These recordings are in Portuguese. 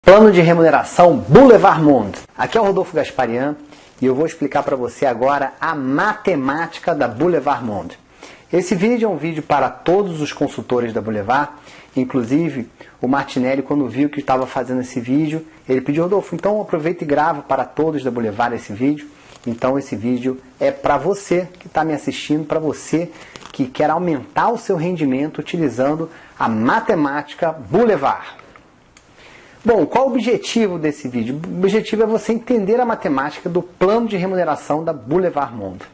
Plano de remuneração Boulevard Monde. Aqui é o Rodolfo Gasparian e eu vou explicar para você agora a matemática da Boulevard Monde. Esse vídeo é um vídeo para todos os consultores da Boulevard, inclusive o Martinelli, quando viu que estava fazendo esse vídeo, ele pediu: Rodolfo, então aproveita e grava para todos da Boulevard esse vídeo. Então esse vídeo é para você que está me assistindo, para você que quer aumentar o seu rendimento utilizando a matemática Boulevard. Bom, qual o objetivo desse vídeo? O objetivo é você entender a matemática do plano de remuneração da Boulevard Monde.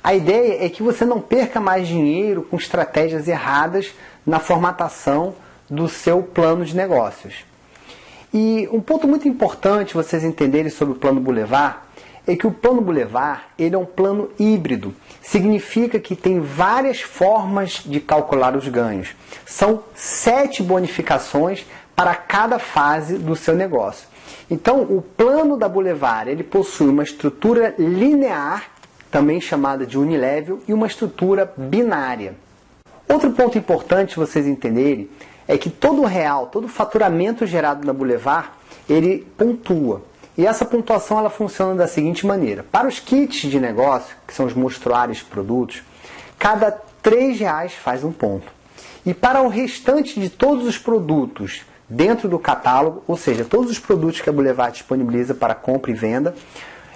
A ideia é que você não perca mais dinheiro com estratégias erradas na formatação do seu plano de negócios. E um ponto muito importante vocês entenderem sobre o plano Boulevard é que o plano Boulevard ele é um plano híbrido. Significa que tem várias formas de calcular os ganhos. São 7 bonificações para cada fase do seu negócio. Então, o plano da Boulevard ele possui uma estrutura linear, também chamada de unilevel, e uma estrutura binária. Outro ponto importante vocês entenderem é que todo real, todo faturamento gerado na Boulevard, ele pontua. E essa pontuação ela funciona da seguinte maneira: para os kits de negócio, que são os mostruários de produtos, cada R$3 faz um ponto. E para o restante de todos os produtos dentro do catálogo, ou seja, todos os produtos que a Boulevard disponibiliza para compra e venda,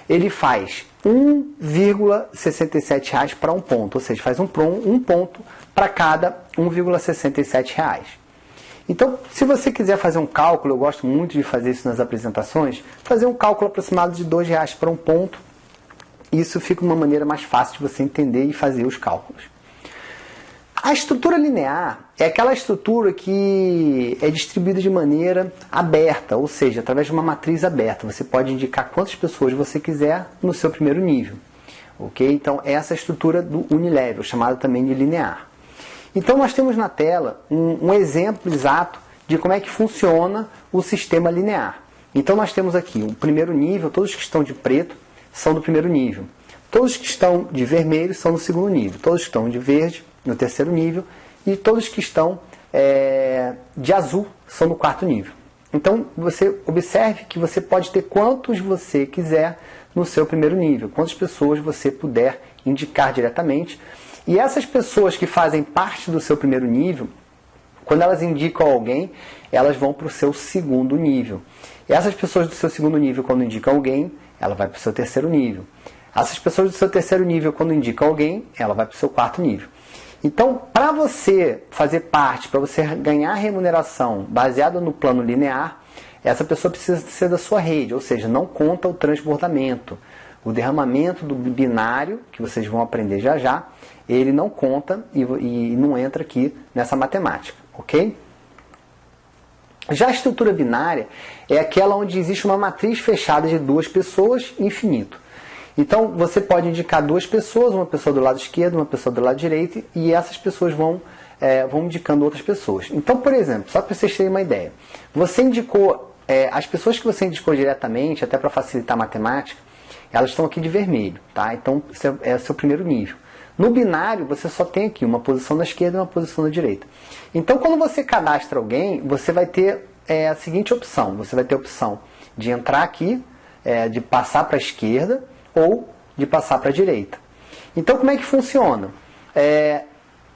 ele faz R$1,67 para um ponto, ou seja, faz um ponto para cada R$1,67. Então, se você quiser fazer um cálculo, eu gosto muito de fazer isso nas apresentações, fazer um cálculo aproximado de R$2 para um ponto, isso fica uma maneira mais fácil de você entender e fazer os cálculos. A estrutura linear é aquela estrutura que é distribuída de maneira aberta, ou seja, através de uma matriz aberta. Você pode indicar quantas pessoas você quiser no seu primeiro nível. Ok? Então, essa é a estrutura do unilevel, chamada também de linear. Então, nós temos na tela um exemplo exato de como é que funciona o sistema linear. Então, nós temos aqui o primeiro nível, todos que estão de preto são do primeiro nível. Todos que estão de vermelho são do segundo nível. Todos que estão de verde no terceiro nível, e todos que estão de azul são no quarto nível. Então, você observe que você pode ter quantos você quiser no seu primeiro nível, quantas pessoas você puder indicar diretamente. E essas pessoas que fazem parte do seu primeiro nível, quando elas indicam alguém, elas vão para o seu segundo nível. E essas pessoas do seu segundo nível, quando indicam alguém, ela vai para o seu terceiro nível. Essas pessoas do seu terceiro nível, quando indicam alguém, ela vai para o seu quarto nível. Então, para você fazer parte, para você ganhar remuneração baseada no plano linear, essa pessoa precisa ser da sua rede, ou seja, não conta o transbordamento. O derramamento do binário, que vocês vão aprender já já, ele não conta e não entra aqui nessa matemática, ok? Já a estrutura binária é aquela onde existe uma matriz fechada de 2 pessoas, infinito. Então, você pode indicar 2 pessoas, uma pessoa do lado esquerdo, uma pessoa do lado direito, e essas pessoas vão indicando outras pessoas. Então, por exemplo, só para vocês terem uma ideia, você indicou, as pessoas que você indicou diretamente, até para facilitar a matemática, elas estão aqui de vermelho, tá? Então, esse é o seu primeiro nível. No binário, você só tem aqui uma posição da esquerda e uma posição da direita. Então, quando você cadastra alguém, você vai ter a seguinte opção. Você vai ter a opção de entrar aqui, de passar para a esquerda, ou de passar para a direita. Então, como é que funciona?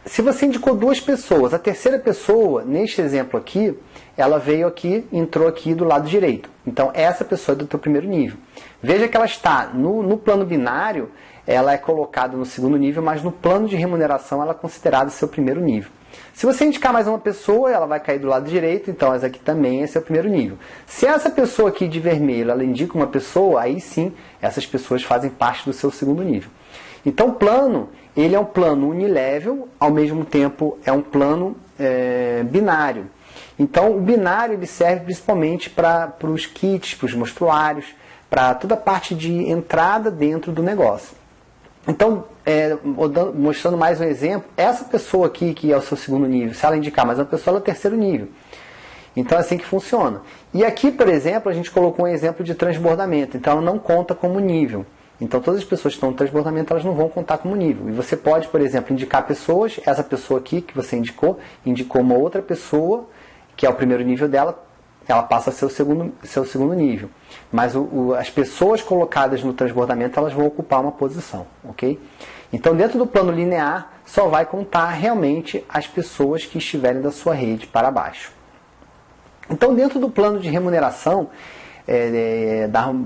Se você indicou 2 pessoas, a terceira pessoa, neste exemplo aqui, ela veio aqui, entrou aqui do lado direito. Então, essa pessoa é do teu primeiro nível. Veja que ela está no plano binário, ela é colocada no segundo nível, mas no plano de remuneração ela é considerada seu primeiro nível. Se você indicar mais uma pessoa, ela vai cair do lado direito, então essa aqui também é seu primeiro nível. Se essa pessoa aqui de vermelho, ela indica uma pessoa, aí sim, essas pessoas fazem parte do seu segundo nível. Então o plano, ele é um plano unilevel, ao mesmo tempo é um plano binário. Então o binário ele serve principalmente para os kits, para os mostruários, para toda a parte de entrada dentro do negócio. Então, mostrando mais um exemplo, essa pessoa aqui, que é o seu segundo nível, se ela indicar mais uma pessoa, ela é o terceiro nível. Então, é assim que funciona. E aqui, por exemplo, a gente colocou um exemplo de transbordamento. Então, ela não conta como nível. Então, todas as pessoas que estão no transbordamento, elas não vão contar como nível. E você pode, por exemplo, indicar pessoas. Essa pessoa aqui que você indicou uma outra pessoa, que é o primeiro nível dela, ela passa a ser o seu segundo nível. Mas as pessoas colocadas no transbordamento, elas vão ocupar uma posição, ok? Então, dentro do plano linear, só vai contar realmente as pessoas que estiverem da sua rede para baixo. Então, dentro do plano de remuneração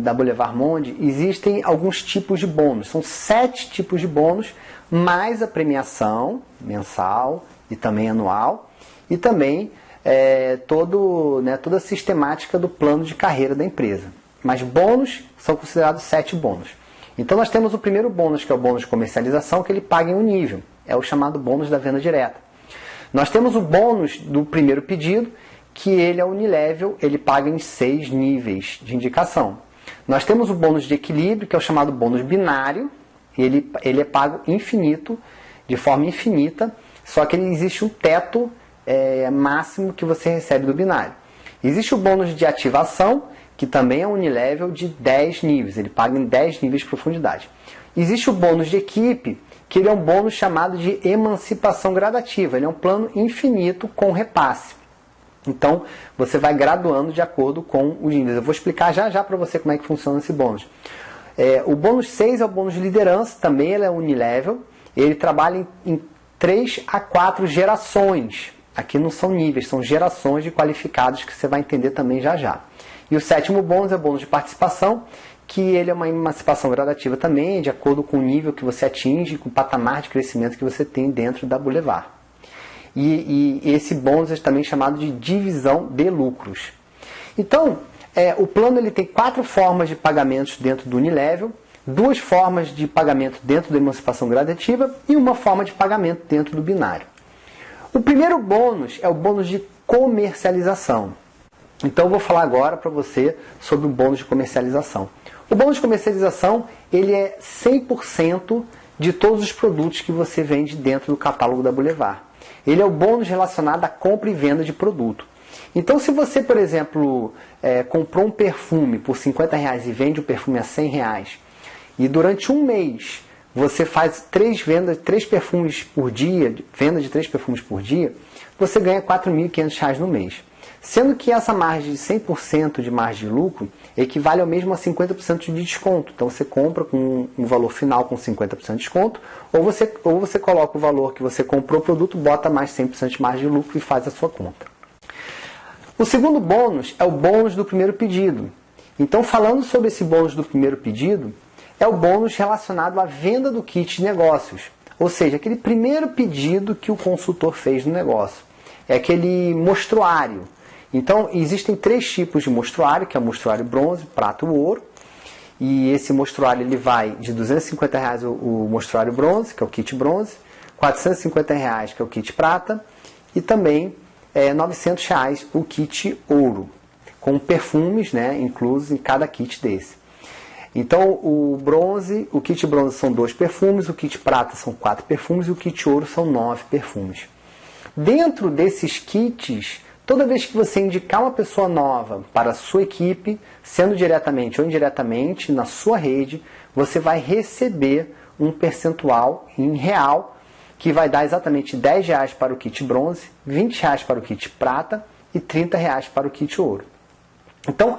da Boulevard Monde, existem alguns tipos de bônus. São 7 tipos de bônus, mais a premiação mensal e também anual, e também toda a sistemática do plano de carreira da empresa. Mas bônus são considerados 7 bônus. Então nós temos o primeiro bônus, que é o bônus de comercialização, que ele paga em um nível. É o chamado bônus da venda direta. Nós temos o bônus do primeiro pedido, que ele é unilevel, ele paga em 6 níveis de indicação. Nós temos o bônus de equilíbrio, que é o chamado bônus binário. Ele é pago infinito, de forma infinita, só que existe um teto máximo que você recebe do binário. Existe o bônus de ativação, que também é unilevel, de 10 níveis. Ele paga em 10 níveis de profundidade. Existe o bônus de equipe, que ele é um bônus chamado de emancipação gradativa. Ele é um plano infinito com repasse. Então, você vai graduando de acordo com os níveis. Eu vou explicar já para você como é que funciona esse bônus. O bônus 6 é o bônus de liderança, também ele é unilevel. Ele trabalha em 3 a 4 gerações. Aqui não são níveis, são gerações de qualificados que você vai entender também já. E o 7º bônus é o bônus de participação, que ele é uma emancipação gradativa também, de acordo com o nível que você atinge, com o patamar de crescimento que você tem dentro da Boulevard. E esse bônus é também chamado de divisão de lucros. Então, o plano ele tem 4 formas de pagamentos dentro do unilevel, 2 formas de pagamento dentro da emancipação gradativa e uma forma de pagamento dentro do binário. O primeiro bônus é o bônus de comercialização. Então eu vou falar agora para você sobre o bônus de comercialização. O bônus de comercialização ele é 100% de todos os produtos que você vende dentro do catálogo da Boulevard. Ele é o bônus relacionado à compra e venda de produto. Então, se você, por exemplo, comprou um perfume por R$50 e vende o perfume a R$100, e durante um mês você faz 3 perfumes por dia, venda de 3 perfumes por dia, você ganha R$4.500 no mês. Sendo que essa margem de 100% de margem de lucro equivale ao mesmo a 50% de desconto. Então você compra com um valor final com 50% de desconto, ou você coloca o valor que você comprou o produto, bota mais 100% de margem de lucro e faz a sua conta. O segundo bônus é o bônus do primeiro pedido. Então, falando sobre esse bônus do primeiro pedido, é o bônus relacionado à venda do kit de negócios. Ou seja, aquele primeiro pedido que o consultor fez no negócio. É aquele mostruário. Então, existem 3 tipos de mostruário, que é o mostruário bronze, prata e ouro. E esse mostruário ele vai de R$250 o mostruário bronze, que é o kit bronze, R$450, que é o kit prata, e também R$900 o kit ouro, com perfumes, né, inclusos em cada kit desse. Então, o kit bronze são 2 perfumes, o kit prata são 4 perfumes e o kit ouro são 9 perfumes. Dentro desses kits, toda vez que você indicar uma pessoa nova para a sua equipe, sendo diretamente ou indiretamente na sua rede, você vai receber um percentual em real, que vai dar exatamente R$10 para o kit bronze, R$20 para o kit prata e R$30 para o kit ouro. Então,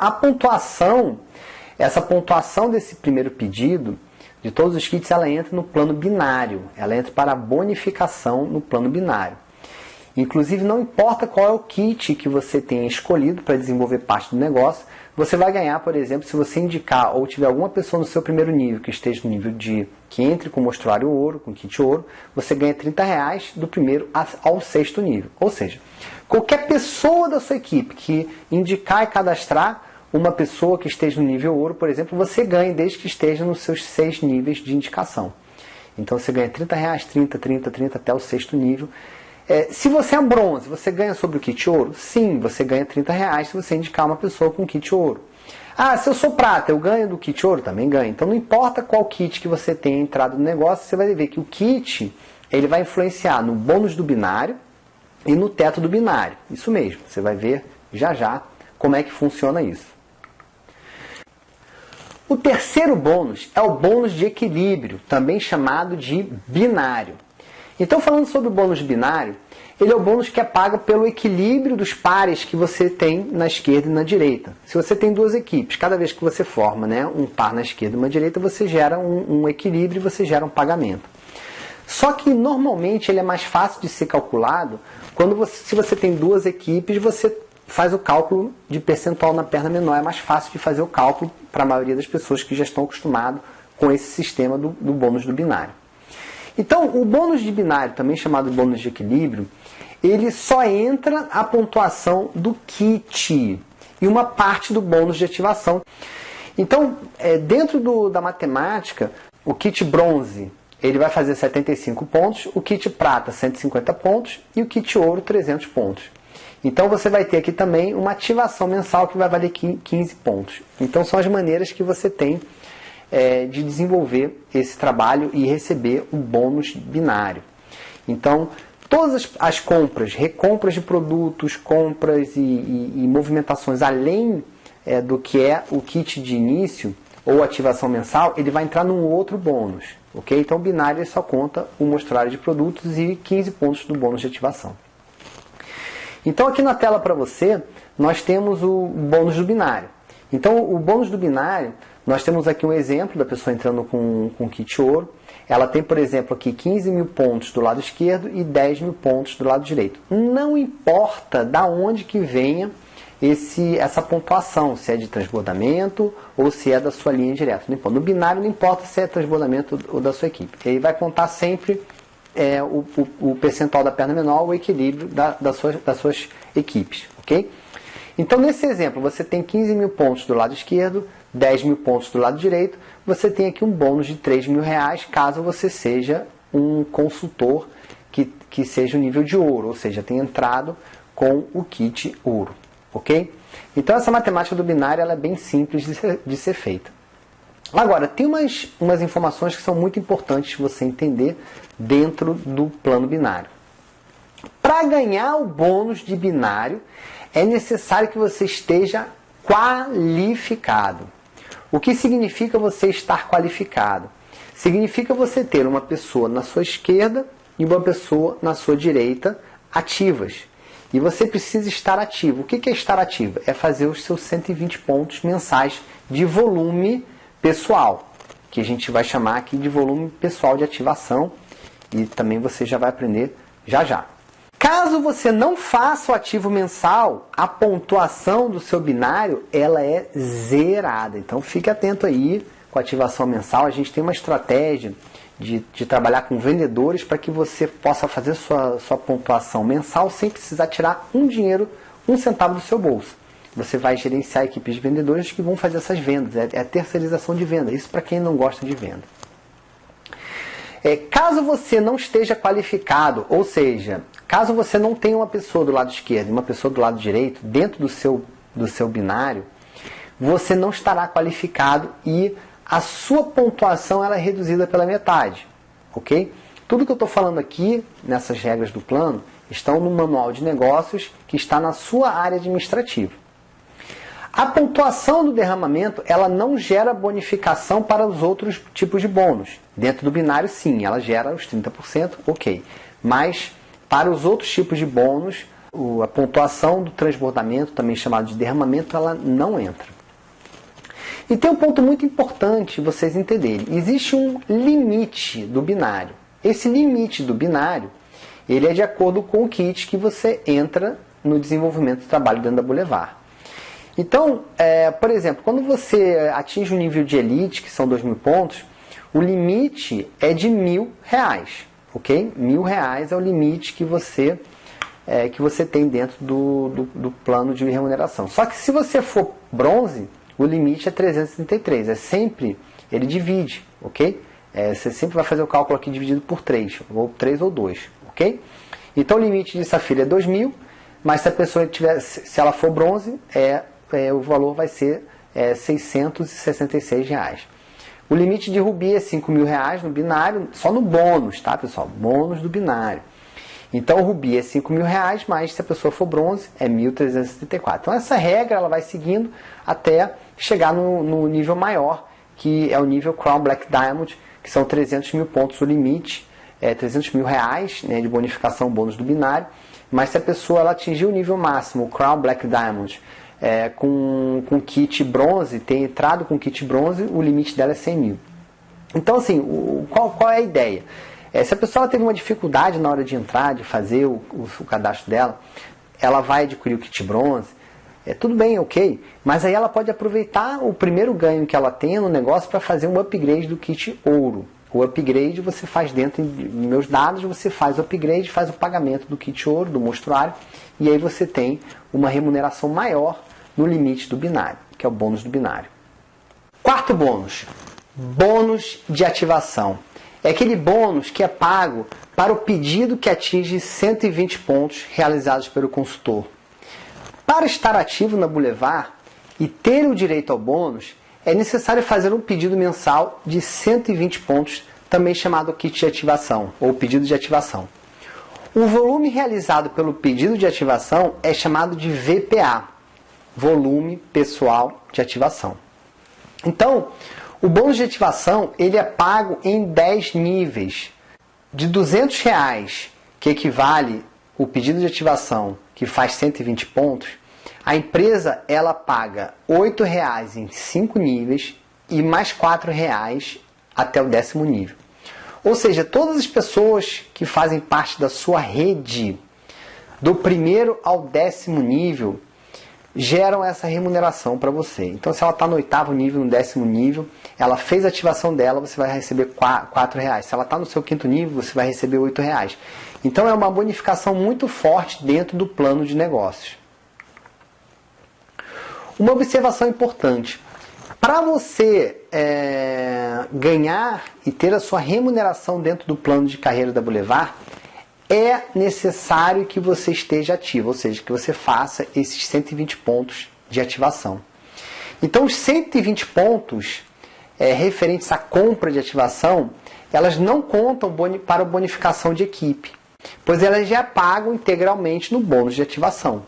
essa pontuação desse primeiro pedido, de todos os kits, ela entra no plano binário. Ela entra para a bonificação no plano binário. Inclusive, não importa qual é o kit que você tenha escolhido para desenvolver parte do negócio, você vai ganhar, por exemplo, se você indicar ou tiver alguma pessoa no seu primeiro nível que esteja no nível que entre com o mostruário ouro, com o kit ouro, você ganha R$30 do primeiro ao 6º nível. Ou seja, qualquer pessoa da sua equipe que indicar e cadastrar uma pessoa que esteja no nível ouro, por exemplo, você ganha desde que esteja nos seus 6 níveis de indicação. Então você ganha R$30, 30 até o 6º nível. Se você é bronze, você ganha sobre o kit ouro? Sim, você ganha R$30 se você indicar uma pessoa com kit ouro. Ah, se eu sou prata, eu ganho do kit ouro? Também ganho. Então não importa qual kit que você tenha entrado no negócio, você vai ver que o kit ele vai influenciar no bônus do binário e no teto do binário. Isso mesmo, você vai ver já como é que funciona isso. O terceiro bônus é o bônus de equilíbrio, também chamado de binário. Então, falando sobre o bônus binário, ele é o bônus que é pago pelo equilíbrio dos pares que você tem na esquerda e na direita. Se você tem duas equipes, cada vez que você forma, né, um par na esquerda e uma direita, você gera um equilíbrio e você gera um pagamento. Só que normalmente ele é mais fácil de ser calculado quando se você tem duas equipes, você faz o cálculo de percentual na perna menor. É mais fácil de fazer o cálculo para a maioria das pessoas que já estão acostumadas com esse sistema do bônus do binário. Então, o bônus de binário, também chamado de bônus de equilíbrio, ele só entra a pontuação do kit e uma parte do bônus de ativação. Então, dentro da matemática, o kit bronze ele vai fazer 75 pontos, o kit prata 150 pontos e o kit ouro 300 pontos. Então você vai ter aqui também uma ativação mensal que vai valer 15 pontos. Então são as maneiras que você tem de desenvolver esse trabalho e receber o bônus binário. Então, todas as compras, recompras de produtos, compras e movimentações além do que é o kit de início ou ativação mensal, ele vai entrar num outro bônus. Okay? Então, o binário ele só conta o mostruário de produtos e 15 pontos do bônus de ativação. Então, aqui na tela para você, nós temos o bônus do binário. Então, o bônus do binário, nós temos aqui um exemplo da pessoa entrando com kit ouro. Ela tem, por exemplo, aqui 15 mil pontos do lado esquerdo e 10 mil pontos do lado direito. Não importa da onde que venha essa pontuação, se é de transbordamento ou se é da sua linha direta. Não importa. No binário não importa se é transbordamento ou da sua equipe. Ele vai contar sempre o percentual da perna menor, o equilíbrio das suas equipes. Okay? Então, nesse exemplo, você tem 15 mil pontos do lado esquerdo, 10 mil pontos do lado direito, você tem aqui um bônus de 3 mil reais, caso você seja um consultor que seja o nível de ouro, ou seja, tenha entrado com o kit ouro. Ok? Então, essa matemática do binário ela é bem simples de ser feita. Agora, tem umas informações que são muito importantes você entender dentro do plano binário. Para ganhar o bônus de binário, é necessário que você esteja qualificado. O que significa você estar qualificado? Significa você ter uma pessoa na sua esquerda e uma pessoa na sua direita ativas. E você precisa estar ativo. O que é estar ativo? É fazer os seus 120 pontos mensais de volume pessoal, que a gente vai chamar aqui de volume pessoal de ativação, e também você já vai aprender já já. Caso você não faça o ativo mensal, a pontuação do seu binário ela é zerada. Então fique atento aí com a ativação mensal. A gente tem uma estratégia de trabalhar com vendedores para que você possa fazer sua pontuação mensal sem precisar tirar um centavo do seu bolso. Você vai gerenciar equipes de vendedores que vão fazer essas vendas. É a terceirização de venda. Isso para quem não gosta de venda. Caso você não esteja qualificado, ou seja, caso você não tenha uma pessoa do lado esquerdo e uma pessoa do lado direito dentro do seu binário, você não estará qualificado e a sua pontuação ela é reduzida pela metade. Ok? Tudo que eu estou falando aqui, nessas regras do plano, estão no manual de negócios que está na sua área administrativa. A pontuação do derramamento, ela não gera bonificação para os outros tipos de bônus. Dentro do binário, sim, ela gera os 30%, ok. Mas, para os outros tipos de bônus, a pontuação do transbordamento, também chamado de derramamento, ela não entra. E tem um ponto muito importante vocês entenderem. Existe um limite do binário. Esse limite do binário, ele é de acordo com o kit que você entra no desenvolvimento do trabalho dentro da Boulevard. Então, por exemplo, quando você atinge o nível de elite, que são 2.000 pontos, o limite é de R$1.000, ok? R$1.000 é o limite que você tem dentro do plano de remuneração. Só que se você for bronze, o limite é 333, ele divide, ok? Você sempre vai fazer o cálculo aqui dividido por 3, ou 3 ou 2, ok? Então o limite de safira é 2.000, mas se a pessoa se ela for bronze, o valor vai ser R$666. O limite de rubi é R$5.000 no binário, só no bônus, tá, pessoal? Bônus do binário. Então, o rubi é R$5.000, mas se a pessoa for bronze, é 1.374. Então, essa regra ela vai seguindo até chegar no nível maior, que é o nível Crown Black Diamond, que são 300 mil pontos o limite R$300 mil, né, de bonificação bônus do binário, mas se a pessoa ela atingir o nível máximo, o Crown Black Diamond, com kit bronze, ter entrado com kit bronze, o limite dela é 100 mil. Então, assim, qual é a ideia? Se a pessoa teve uma dificuldade na hora de entrar, de fazer o cadastro dela, ela vai adquirir o kit bronze, tudo bem, ok, mas aí ela pode aproveitar o primeiro ganho que ela tem no negócio para fazer um upgrade do kit ouro. O upgrade você faz dentro dos meus dados, você faz o upgrade, faz o pagamento do kit ouro, do monstruário, e aí você tem uma remuneração maior no limite do binário, que é o bônus do binário. Quarto bônus, bônus de ativação. É aquele bônus que é pago para o pedido que atinge 120 pontos realizados pelo consultor. Para estar ativo na Boulevard e ter o direito ao bônus, é necessário fazer um pedido mensal de 120 pontos, também chamado kit de ativação, ou pedido de ativação. O volume realizado pelo pedido de ativação é chamado de VPA, volume pessoal de ativação. Então, o bônus de ativação ele é pago em 10 níveis. De R$200, que equivale o pedido de ativação, que faz 120 pontos, a empresa ela paga R$8 em 5 níveis e mais R$4 até o 10º nível. Ou seja, todas as pessoas que fazem parte da sua rede, do primeiro ao 10º nível, geram essa remuneração para você. Então, se ela está no 8º nível, no 10º nível, ela fez a ativação dela, você vai receber R$4. Se ela está no seu 5º nível, você vai receber R$8. Então, é uma bonificação muito forte dentro do plano de negócios. Uma observação importante. Para você ganhar e ter a sua remuneração dentro do plano de carreira da Boulevard, é necessário que você esteja ativo, ou seja, que você faça esses 120 pontos de ativação. Então, os 120 pontos referentes à compra de ativação, elas não contam para a bonificação de equipe, pois elas já pagam integralmente no bônus de ativação.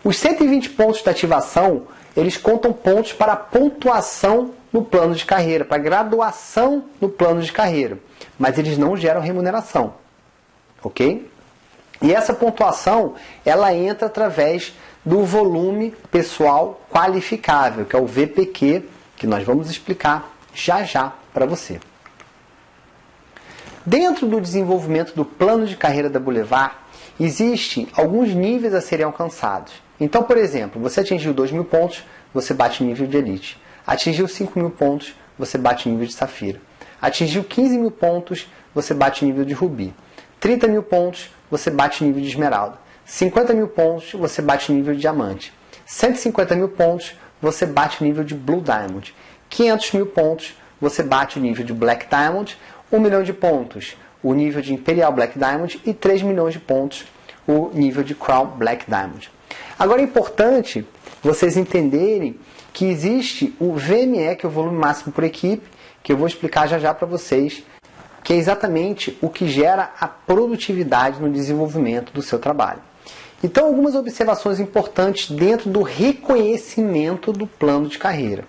Os 120 pontos de ativação, eles contam pontos para a pontuação no plano de carreira, para a graduação no plano de carreira, mas eles não geram remuneração. Ok? E essa pontuação, ela entra através do volume pessoal qualificável, que é o VPQ, que nós vamos explicar já para você. Dentro do desenvolvimento do plano de carreira da Boulevard, existem alguns níveis a serem alcançados. Então, por exemplo, você atingiu 2.000 pontos, você bate o nível de Elite. Atingiu 5.000 pontos, você bate o nível de Safira. Atingiu 15.000 pontos, você bate o nível de Rubi. 30.000 pontos, você bate o nível de Esmeralda. 50.000 pontos, você bate o nível de Diamante. 150.000 pontos, você bate o nível de Blue Diamond. 500.000 pontos, você bate o nível de Black Diamond. 1 milhão de pontos, o nível de Imperial Black Diamond. E 3 milhões de pontos, o nível de Crown Black Diamond. Agora é importante vocês entenderem que existe o VME, que é o volume máximo por equipe, que eu vou explicar já para vocês, que é exatamente o que gera a produtividade no desenvolvimento do seu trabalho. Então, algumas observações importantes dentro do reconhecimento do plano de carreira.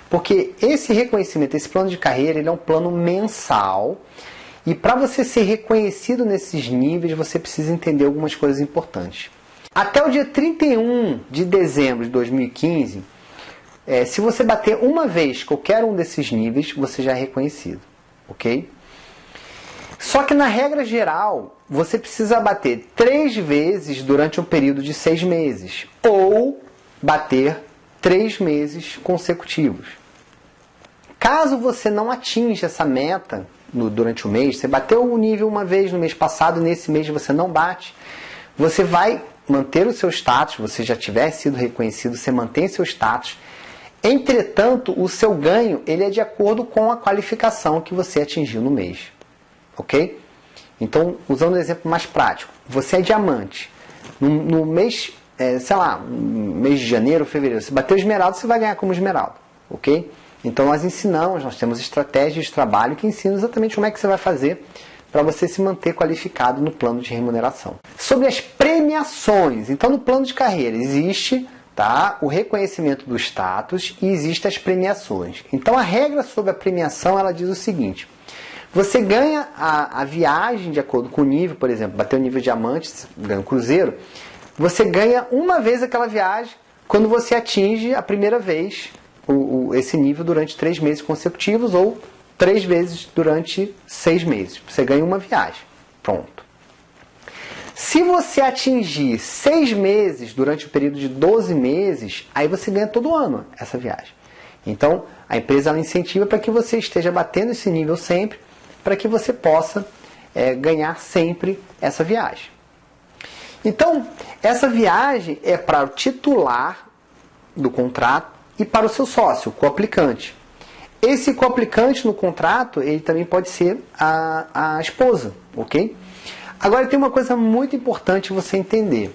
Porque esse reconhecimento, esse plano de carreira, ele é um plano mensal, e para você ser reconhecido nesses níveis, você precisa entender algumas coisas importantes. Até o dia 31 de dezembro de 2015, se você bater uma vez qualquer um desses níveis, você já é reconhecido, ok? Só que na regra geral, você precisa bater 3 vezes durante um período de 6 meses, ou bater 3 meses consecutivos. Caso você não atinja essa meta durante o mês, você bateu o nível uma vez no mês passado e nesse mês você não bate, você vai manter o seu status, você já tiver sido reconhecido, você mantém seu status. Entretanto, o seu ganho ele é de acordo com a qualificação que você atingiu no mês. Ok? Então, usando um exemplo mais prático, você é diamante. No mês, sei lá, no mês de janeiro, fevereiro, você bateu esmeralda, você vai ganhar como esmeralda. Ok? Então, nós ensinamos, nós temos estratégias de trabalho que ensinam exatamente como é que você vai fazer para você se manter qualificado no plano de remuneração. Sobre as premiações, então no plano de carreira existe o reconhecimento do status e existem as premiações. Então a regra sobre a premiação ela diz o seguinte: Você ganha a viagem de acordo com o nível, por exemplo, bateu o nível diamante, ganha o cruzeiro, você ganha uma vez aquela viagem quando você atinge a primeira vez esse nível durante 3 meses consecutivos ou 3 vezes durante 6 meses. Você ganha uma viagem. Pronto. Se você atingir 6 meses durante o período de 12 meses, aí você ganha todo ano essa viagem. Então, a empresa ela incentiva para que você esteja batendo esse nível sempre, para que você possa ganhar sempre essa viagem. Então, essa viagem é para o titular do contrato e para o seu sócio, o coaplicante. Esse coaplicante no contrato, ele também pode ser a esposa, ok? Agora, tem uma coisa muito importante você entender.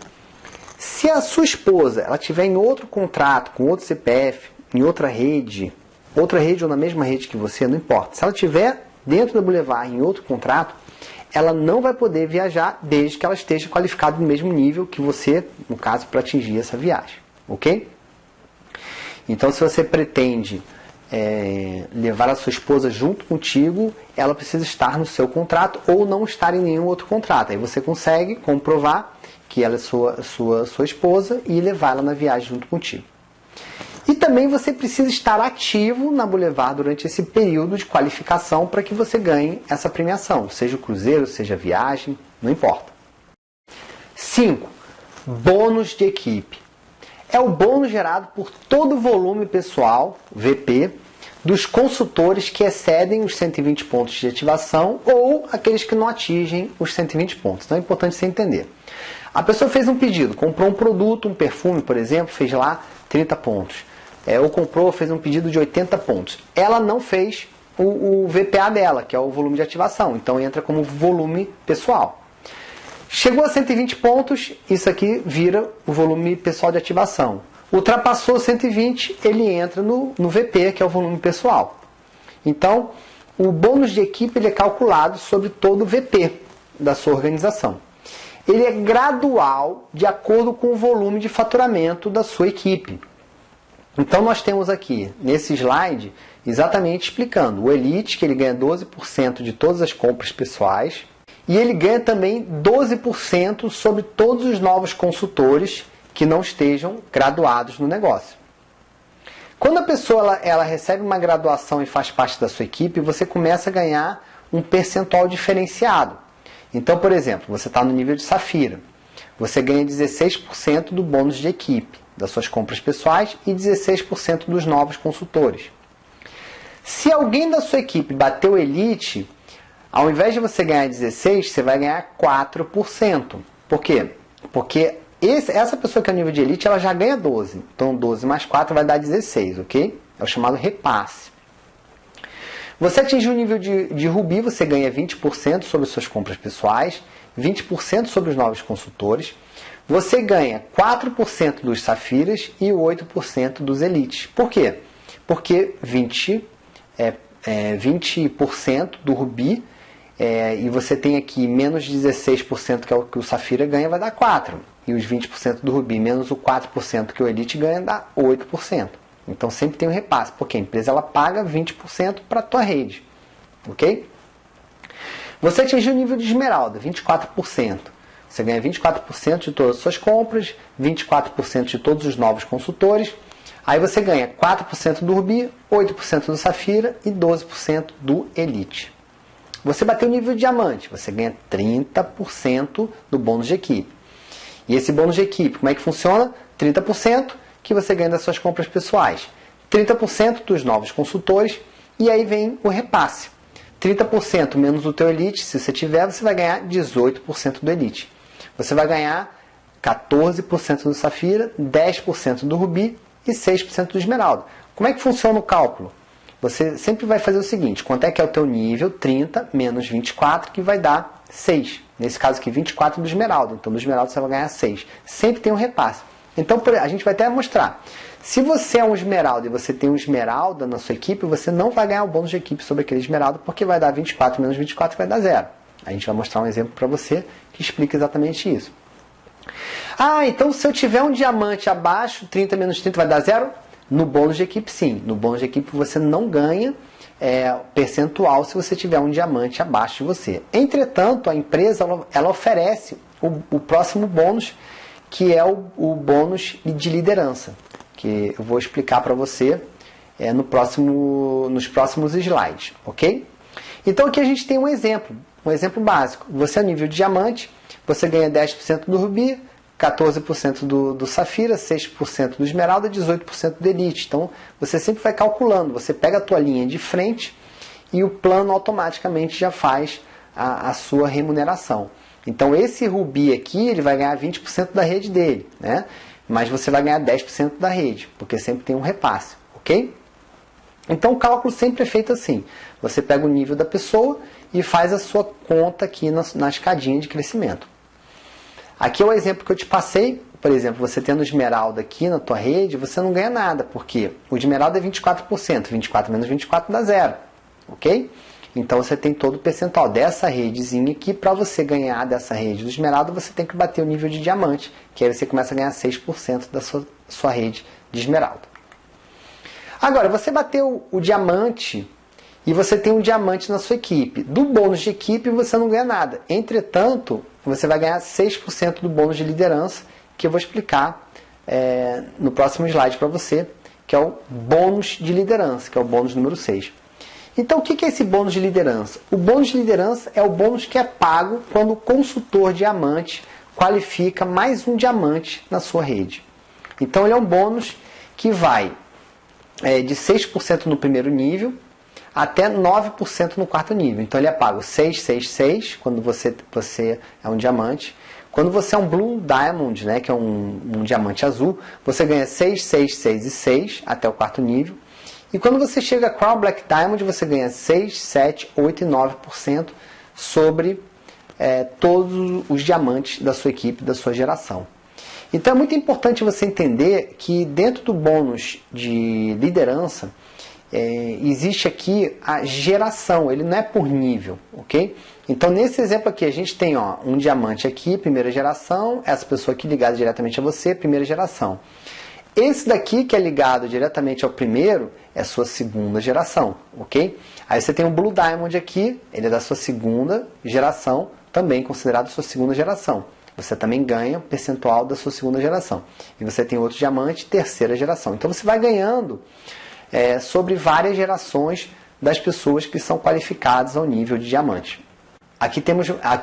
Se a sua esposa ela tiver em outro contrato, com outro CPF, em outra rede ou na mesma rede que você, não importa. Se ela tiver dentro da Boulevard em outro contrato, ela não vai poder viajar desde que ela esteja qualificada no mesmo nível que você, no caso, para atingir essa viagem, ok? Então, se você pretende levar a sua esposa junto contigo, ela precisa estar no seu contrato ou não estar em nenhum outro contrato. Aí você consegue comprovar que ela é sua esposa e levá-la na viagem junto contigo. E também você precisa estar ativo na Boulevard durante esse período de qualificação para que você ganhe essa premiação, seja o cruzeiro, seja a viagem, não importa. 5. Bônus de equipe. É o bônus gerado por todo o volume pessoal, VP, dos consultores que excedem os 120 pontos de ativação ou aqueles que não atingem os 120 pontos. Então é importante você entender. A pessoa fez um pedido, comprou um produto, um perfume, por exemplo, fez lá 30 pontos. Ou fez um pedido de 80 pontos. Ela não fez o VPA dela, que é o volume de ativação. Então entra como volume pessoal. Chegou a 120 pontos, isso aqui vira o volume pessoal de ativação. Ultrapassou 120, ele entra no VP, que é o volume pessoal. Então, o bônus de equipe ele é calculado sobre todo o VP da sua organização. Ele é gradual de acordo com o volume de faturamento da sua equipe. Então, nós temos aqui, nesse slide, exatamente explicando o Elite, que ele ganha 12% de todas as compras pessoais, e ele ganha também 12% sobre todos os novos consultores que não estejam graduados no negócio. Quando a pessoa ela recebe uma graduação e faz parte da sua equipe, você começa a ganhar um percentual diferenciado. Então, por exemplo, você está no nível de Safira. Você ganha 16% do bônus de equipe das suas compras pessoais e 16% dos novos consultores. Se alguém da sua equipe bateu o Elite, ao invés de você ganhar 16%, você vai ganhar 4%. Por quê? Porque essa pessoa que é o nível de Elite, ela já ganha 12%. Então 12 mais 4 vai dar 16%, ok? É o chamado repasse. Você atingiu o nível de Rubi, você ganha 20% sobre suas compras pessoais, 20% sobre os novos consultores. Você ganha 4% dos Safiras e 8% dos Elites. Por quê? Porque 20% do Rubi e você tem aqui menos 16% que é o que o Safira ganha, vai dar 4%. E os 20% do Rubi menos o 4% que o Elite ganha dá 8%. Então sempre tem um repasse, porque a empresa ela paga 20% para a tua rede. Ok? Você atingiu o nível de Esmeralda, 24%. Você ganha 24% de todas as suas compras, 24% de todos os novos consultores. Aí você ganha 4% do Rubi, 8% do Safira e 12% do Elite. Você bateu o nível de Diamante, você ganha 30% do bônus de equipe. E esse bônus de equipe, como é que funciona? 30% que você ganha das suas compras pessoais, 30% dos novos consultores e aí vem o repasse. 30% menos o teu Elite, se você tiver, você vai ganhar 18% do Elite. Você vai ganhar 14% do Safira, 10% do Rubi e 6% do Esmeralda. Como é que funciona o cálculo? Você sempre vai fazer o seguinte, quanto é que é o teu nível? 30 menos 24, que vai dar 6. Nesse caso aqui, 24 do Esmeralda. Então, do Esmeralda você vai ganhar 6. Sempre tem um repasse. Então, a gente vai até mostrar. Se você é um Esmeralda e você tem um Esmeralda na sua equipe, você não vai ganhar o bônus de equipe sobre aquele Esmeralda, porque vai dar 24 menos 24, vai dar 0. A gente vai mostrar um exemplo para você que explica exatamente isso. Ah, então se eu tiver um diamante abaixo, 30 menos 30 vai dar 0? No bônus de equipe, sim. No bônus de equipe você não ganha percentual se você tiver um diamante abaixo de você. Entretanto, a empresa ela oferece o próximo bônus, que é o bônus de liderança, que eu vou explicar para você nos próximos slides, ok? Então aqui a gente tem um exemplo básico. Você é nível de diamante, você ganha 10% do rubi, 14% do safira, 6% do esmeralda, 18% do elite. Então você sempre vai calculando, você pega a tua linha de frente e o plano automaticamente já faz a sua remuneração. Então esse rubi aqui, ele vai ganhar 20% da rede dele, né? Mas você vai ganhar 10% da rede, porque sempre tem um repasse, ok? Então o cálculo sempre é feito assim. Você pega o nível da pessoa e faz a sua conta aqui na escadinha de crescimento. Aqui é o exemplo que eu te passei. Por exemplo, você tendo esmeralda aqui na tua rede, você não ganha nada, porque o esmeralda é 24%. 24 menos 24 dá 0, ok? Então você tem todo o percentual dessa redezinha aqui. Para você ganhar dessa rede do esmeralda, você tem que bater o nível de diamante, que aí você começa a ganhar 6% da sua rede de esmeralda. Agora, você bateu o diamante e você tem um diamante na sua equipe. Do bônus de equipe você não ganha nada. Entretanto, você vai ganhar 6% do bônus de liderança, que eu vou explicar no próximo slide para você, que é o bônus de liderança, que é o bônus número 6. Então, o que é esse bônus de liderança? O bônus de liderança é o bônus que é pago quando o consultor diamante qualifica mais um diamante na sua rede. Então, ele é um bônus que vai de 6% no primeiro nível até 9% no quarto nível. Então ele é pago 6, 6, 6 quando você é um diamante. Quando você é um Blue Diamond, né, que é um diamante azul, você ganha 6, 6, 6 e 6 até o quarto nível. E quando você chega a Crown Black Diamond, você ganha 6, 7, 8 e 9% sobre todos os diamantes da sua equipe, da sua geração. Então é muito importante você entender que dentro do bônus de liderança, existe aqui a geração, ele não é por nível, ok? Então nesse exemplo aqui a gente tem um diamante aqui, primeira geração, essa pessoa aqui ligada diretamente a você, primeira geração. Esse daqui que é ligado diretamente ao primeiro é sua segunda geração, ok? Aí você tem um Blue Diamond aqui, ele é da sua segunda geração, também considerado sua segunda geração. Você também ganha o percentual da sua segunda geração. E você tem outro diamante, terceira geração. Então você vai ganhando sobre várias gerações das pessoas que são qualificadas ao nível de diamante. Aqui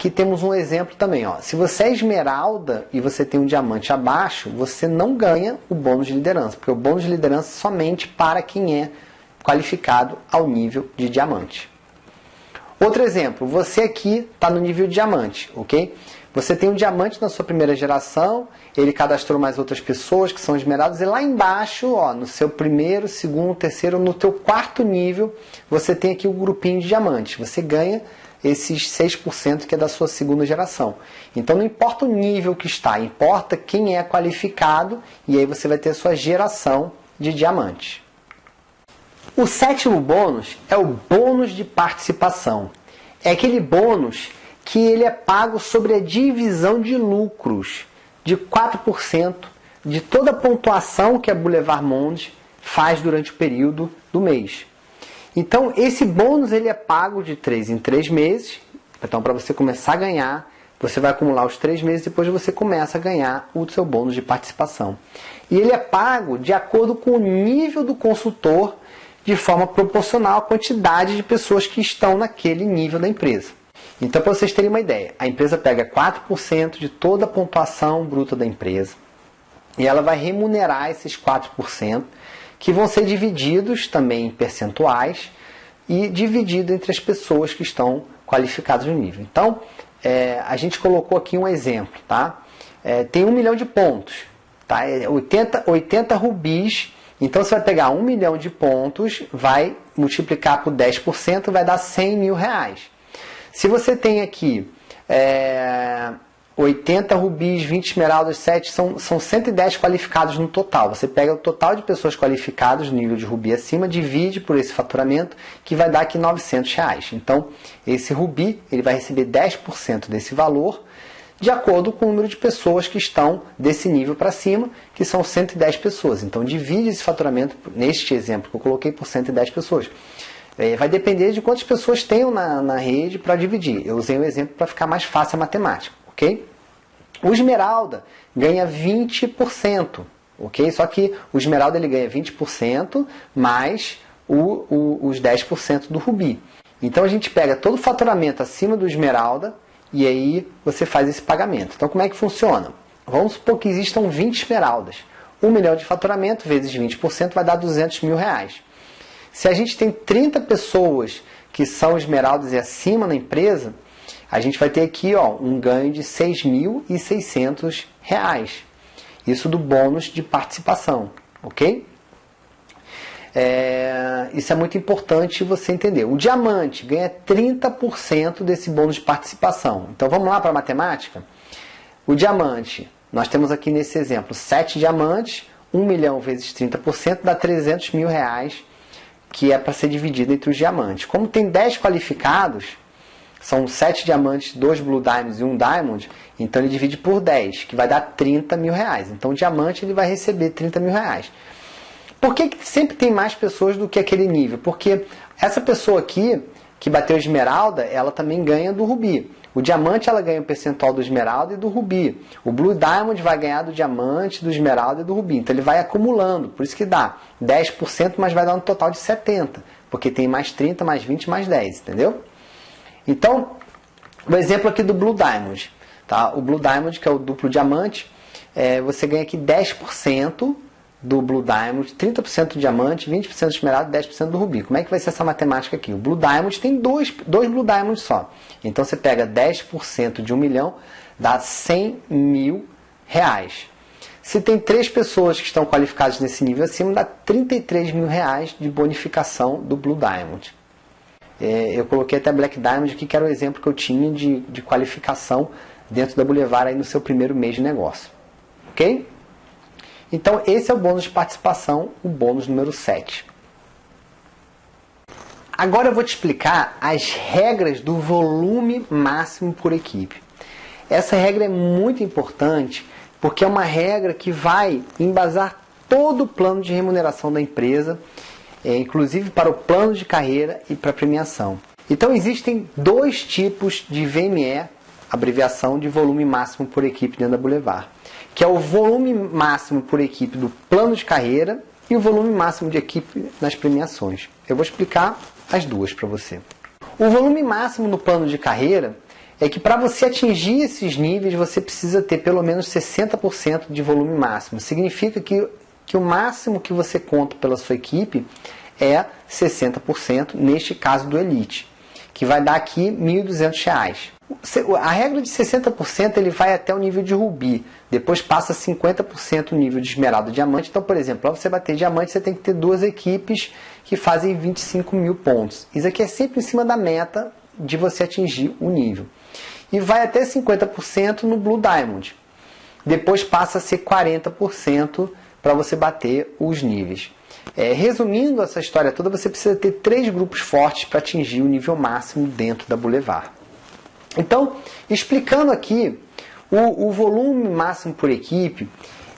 temos um exemplo também. Se você é esmeralda e você tem um diamante abaixo, você não ganha o bônus de liderança, porque o bônus de liderança é somente para quem é qualificado ao nível de diamante. Outro exemplo, você aqui está no nível de diamante, ok? Você tem um diamante na sua primeira geração, ele cadastrou mais outras pessoas que são esmeraldas, e lá embaixo, no seu primeiro, segundo, terceiro, no teu quarto nível, você tem aqui o grupinho de diamantes. Você ganha esses 6% que é da sua segunda geração. Então não importa o nível que está, importa quem é qualificado, e aí você vai ter a sua geração de diamantes. O sétimo bônus é o bônus de participação. É aquele bônus que ele é pago sobre a divisão de lucros de 4% de toda a pontuação que a Boulevard Monde faz durante o período do mês. Então, esse bônus ele é pago de 3 em 3 meses. Então, para você começar a ganhar, você vai acumular os 3 meses, depois você começa a ganhar o seu bônus de participação. E ele é pago de acordo com o nível do consultor, de forma proporcional à quantidade de pessoas que estão naquele nível da empresa. Então, para vocês terem uma ideia, a empresa pega 4% de toda a pontuação bruta da empresa e ela vai remunerar esses 4%, que vão ser divididos também em percentuais e dividido entre as pessoas que estão qualificadas no nível. Então, a gente colocou aqui um exemplo, tá? Tem 1 milhão de pontos, tá? 80 rubis. Então, você vai pegar 1 milhão de pontos, vai multiplicar por 10%, vai dar 100 mil reais. Se você tem aqui 80 rubis, 20 esmeraldas, 7, são 110 qualificados no total. Você pega o total de pessoas qualificadas no nível de rubi acima, divide por esse faturamento, que vai dar aqui 900 reais. Então, esse rubi ele vai receber 10% desse valor, de acordo com o número de pessoas que estão desse nível para cima, que são 110 pessoas. Então, divide esse faturamento, neste exemplo que eu coloquei, por 110 pessoas. Vai depender de quantas pessoas tenham na rede para dividir. Eu usei um exemplo para ficar mais fácil a matemática, ok? O esmeralda ganha 20%, ok? Só que o esmeralda ele ganha 20% mais os 10% do rubi. Então a gente pega todo o faturamento acima do esmeralda e aí você faz esse pagamento. Então como é que funciona? Vamos supor que existam 20 esmeraldas. 1 milhão de faturamento vezes 20% vai dar 200 mil reais. Se a gente tem 30 pessoas que são esmeraldas e acima na empresa, a gente vai ter aqui um ganho de R$ 6.600. Isso do bônus de participação, ok? Isso é muito importante você entender. O diamante ganha 30% desse bônus de participação. Então vamos lá para a matemática? O diamante, nós temos aqui nesse exemplo 7 diamantes, 1 milhão vezes 30% dá 300 mil reais, que é para ser dividido entre os diamantes. Como tem 10 qualificados, são 7 diamantes, 2 Blue Diamonds e 1 Diamond, então ele divide por 10, que vai dar 30 mil reais. Então o diamante ele vai receber 30 mil reais. Por que sempre tem mais pessoas do que aquele nível? Porque essa pessoa aqui, que bateu esmeralda, ela também ganha do rubi. O diamante ela ganha o percentual do esmeralda e do rubi. O Blue Diamond vai ganhar do diamante, do esmeralda e do rubi. Então ele vai acumulando. Por isso que dá 10%, mas vai dar um total de 70%. Porque tem mais 30, mais 20, mais 10. Entendeu? Então, o exemplo aqui do Blue Diamond. Tá? O Blue Diamond, que é o duplo diamante, você ganha aqui 10% do Blue Diamond, 30% do diamante, 20% do esmeralda e 10% do rubi. Como é que vai ser essa matemática aqui? O Blue Diamond tem dois Blue Diamonds só. Então você pega 10% de 1 milhão, dá 100 mil reais. Se tem 3 pessoas que estão qualificadas nesse nível acima, dá 33 mil reais de bonificação do Blue Diamond. Eu coloquei até Black Diamond aqui, que era o exemplo que eu tinha de qualificação dentro da Boulevard aí no seu primeiro mês de negócio. Ok? Então, esse é o bônus de participação, o bônus número 7. Agora eu vou te explicar as regras do volume máximo por equipe. Essa regra é muito importante porque é uma regra que vai embasar todo o plano de remuneração da empresa, inclusive para o plano de carreira e para a premiação. Então, existem 2 tipos de VME, abreviação de volume máximo por equipe dentro da Boulevard, que é o volume máximo por equipe do plano de carreira e o volume máximo de equipe nas premiações. Eu vou explicar as duas para você. O volume máximo no plano de carreira é que para você atingir esses níveis você precisa ter pelo menos 60% de volume máximo. Significa que o máximo que você conta pela sua equipe é 60%, neste caso do Elite, que vai dar aqui R$ 1.200. A regra de 60% ele vai até o nível de rubi, depois passa 50% o nível de esmeralda e diamante. Então, por exemplo, para você bater diamante, você tem que ter 2 equipes que fazem 25 mil pontos. Isso aqui é sempre em cima da meta de você atingir o nível. E vai até 50% no Blue Diamond. Depois passa a ser 40% para você bater os níveis. Resumindo essa história toda, você precisa ter 3 grupos fortes para atingir o nível máximo dentro da Boulevard. Então, explicando aqui o volume máximo por equipe,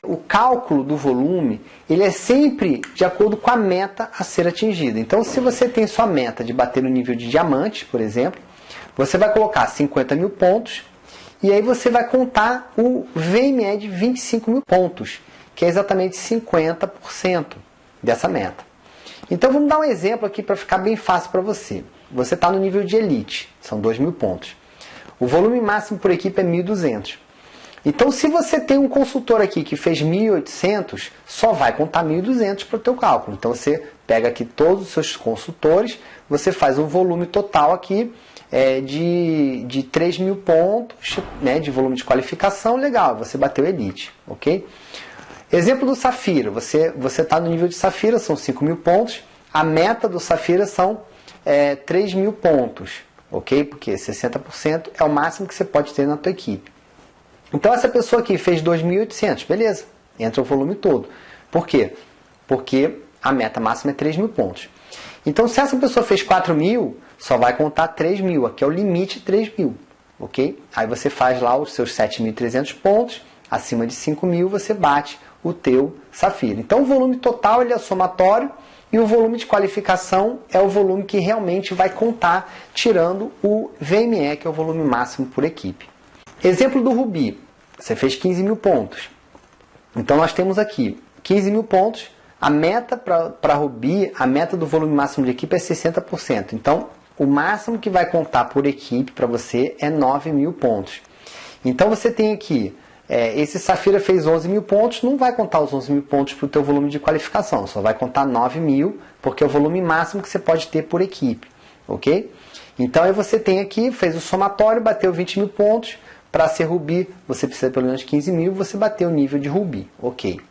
o cálculo do volume, ele é sempre de acordo com a meta a ser atingida. Então, se você tem sua meta de bater no nível de diamante, por exemplo, você vai colocar 50 mil pontos e aí você vai contar o VME de 25 mil pontos, que é exatamente 50% dessa meta. Então, vamos dar um exemplo aqui para ficar bem fácil para você. Você está no nível de Elite, são 2.000 pontos. O volume máximo por equipe é 1.200. Então, se você tem um consultor aqui que fez 1.800, só vai contar 1.200 para o teu cálculo. Então, você pega aqui todos os seus consultores, você faz um volume total aqui de 3.000 pontos, né, de volume de qualificação, legal, você bateu Elite, ok? Exemplo do Safira, você está no nível de Safira, são 5.000 pontos, a meta do Safira são 3.000 pontos, ok? Porque 60% é o máximo que você pode ter na tua equipe. Então, essa pessoa aqui fez 2.800, beleza, entra o volume todo. Por quê? Porque a meta máxima é 3.000 pontos. Então, se essa pessoa fez 4.000, só vai contar 3.000, aqui é o limite 3.000, ok? Aí você faz lá os seus 7.300 pontos, acima de 5.000 você bate o teu Safira. Então o volume total ele é somatório e o volume de qualificação é o volume que realmente vai contar, tirando o VME, que é o volume máximo por equipe. Exemplo do Ruby, você fez 15 mil pontos. Então nós temos aqui 15 mil pontos, a meta para Ruby, a meta do volume máximo de equipe é 60%. Então o máximo que vai contar por equipe para você é 9 mil pontos. Então você tem aqui, esse Safira fez 11 mil pontos, não vai contar os 11 mil pontos para o teu volume de qualificação, só vai contar 9 mil, porque é o volume máximo que você pode ter por equipe, ok? Então aí você tem aqui, fez o somatório, bateu 20 mil pontos, para ser Ruby você precisa pelo menos 15 mil, você bateu o nível de Ruby, ok?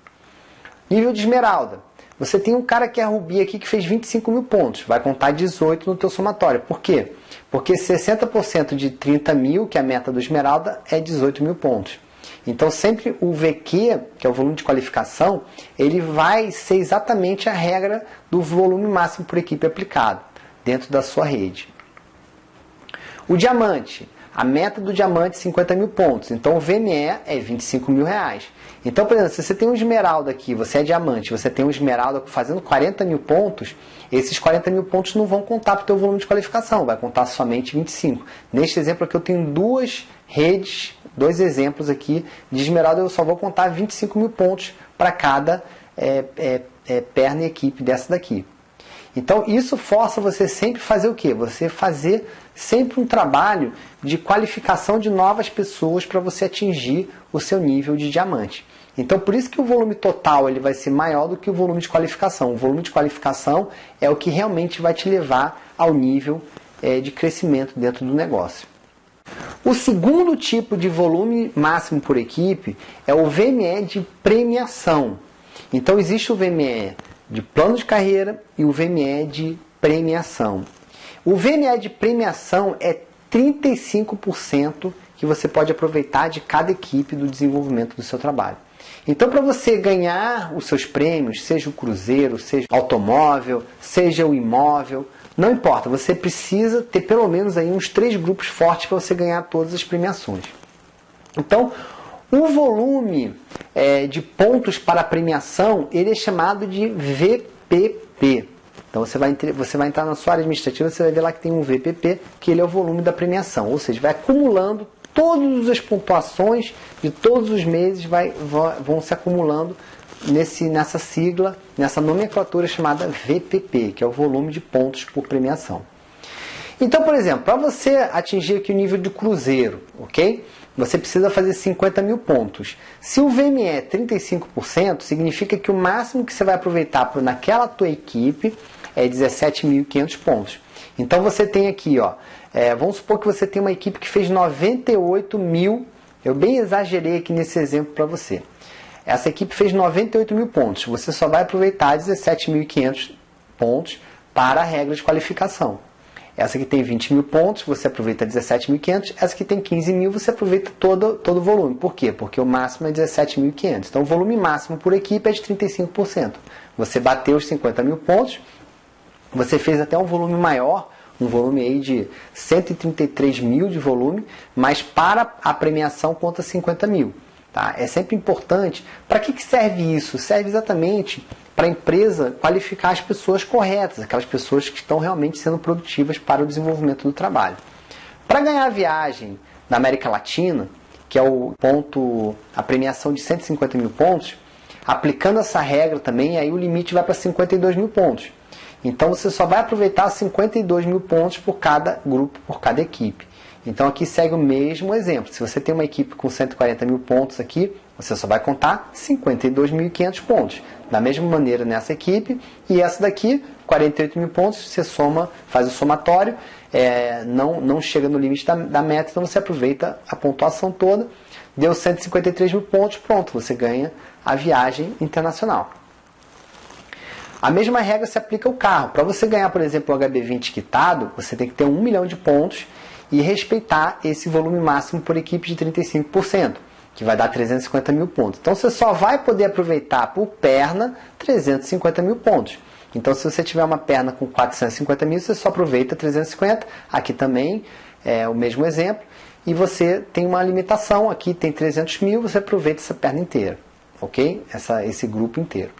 Nível de Esmeralda, você tem um cara que é Ruby aqui que fez 25 mil pontos, vai contar 18 no teu somatório, por quê? Porque 60% de 30 mil, que é a meta do Esmeralda, é 18 mil pontos. Então sempre o VQ, que é o volume de qualificação, ele vai ser exatamente a regra do volume máximo por equipe aplicado, dentro da sua rede. O Diamante, a meta do Diamante é 50 mil pontos, então o VME é 25 mil reais. Então, por exemplo, se você tem um Esmeralda aqui, você é Diamante, você tem um Esmeralda fazendo 40 mil pontos, esses 40 mil pontos não vão contar para o teu volume de qualificação, vai contar somente 25. Neste exemplo aqui eu tenho duas redes, dois exemplos aqui de Esmeralda, eu só vou contar 25 mil pontos para cada perna e equipe dessa daqui. Então isso força você sempre fazer o quê? Você fazer sempre um trabalho de qualificação de novas pessoas para você atingir o seu nível de diamante. Então por isso que o volume total ele vai ser maior do que o volume de qualificação. O volume de qualificação é o que realmente vai te levar ao nível de crescimento dentro do negócio. O segundo tipo de volume máximo por equipe é o VME de premiação. Então existe o VME de plano de carreira e o VME de premiação. O VME de premiação é 35% que você pode aproveitar de cada equipe do desenvolvimento do seu trabalho. Então, para você ganhar os seus prêmios, seja o cruzeiro, seja o automóvel, seja o imóvel, não importa, você precisa ter pelo menos aí uns 3 grupos fortes para você ganhar todas as premiações. Então, o volume de pontos para a premiação, ele é chamado de VPP. Então você vai entrar na sua área administrativa, você vai ver lá que tem um VPP, que ele é o volume da premiação. Ou seja, vai acumulando todas as pontuações de todos os meses, vão se acumulando nessa sigla, nessa nomenclatura chamada VPP, que é o volume de pontos por premiação. Então, por exemplo, para você atingir aqui o nível de cruzeiro, ok? Você precisa fazer 50 mil pontos. Se o VME é 35%, significa que o máximo que você vai aproveitar naquela tua equipe é 17.500 pontos. Então você tem aqui, ó, vamos supor que você tem uma equipe que fez 98 mil, eu bem exagerei aqui nesse exemplo para você. Essa equipe fez 98 mil pontos, você só vai aproveitar 17.500 pontos para a regra de qualificação. Essa aqui tem 20 mil pontos, você aproveita 17.500. Essa aqui tem 15 mil, você aproveita todo o volume. Por quê? Porque o máximo é 17.500. Então o volume máximo por equipe é de 35%. Você bateu os 50 mil pontos, você fez até um volume maior, um volume aí de 133 mil de volume, mas para a premiação conta 50 mil. Tá? É sempre importante. Para que serve isso? Serve exatamente para a empresa qualificar as pessoas corretas, aquelas pessoas que estão realmente sendo produtivas para o desenvolvimento do trabalho. Para ganhar a viagem na América Latina, que é a premiação de 150 mil pontos, aplicando essa regra também, aí o limite vai para 52 mil pontos. Então você só vai aproveitar 52 mil pontos por cada grupo, por cada equipe. Então aqui segue o mesmo exemplo. Se você tem uma equipe com 140 mil pontos aqui, você só vai contar 52.500 pontos. Da mesma maneira nessa equipe, e essa daqui, 48 mil pontos, você soma, faz o somatório, não chega no limite da meta, então você aproveita a pontuação toda, deu 153 mil pontos, pronto, você ganha a viagem internacional. A mesma regra se aplica ao carro. Para você ganhar, por exemplo, o HB20 quitado, você tem que ter 1 milhão de pontos e respeitar esse volume máximo por equipe de 35%, que vai dar 350 mil pontos. Então você só vai poder aproveitar por perna 350 mil pontos. Então se você tiver uma perna com 450 mil, você só aproveita 350. Aqui também é o mesmo exemplo. E você tem uma limitação, aqui tem 300 mil, você aproveita essa perna inteira. ok? Esse grupo inteiro.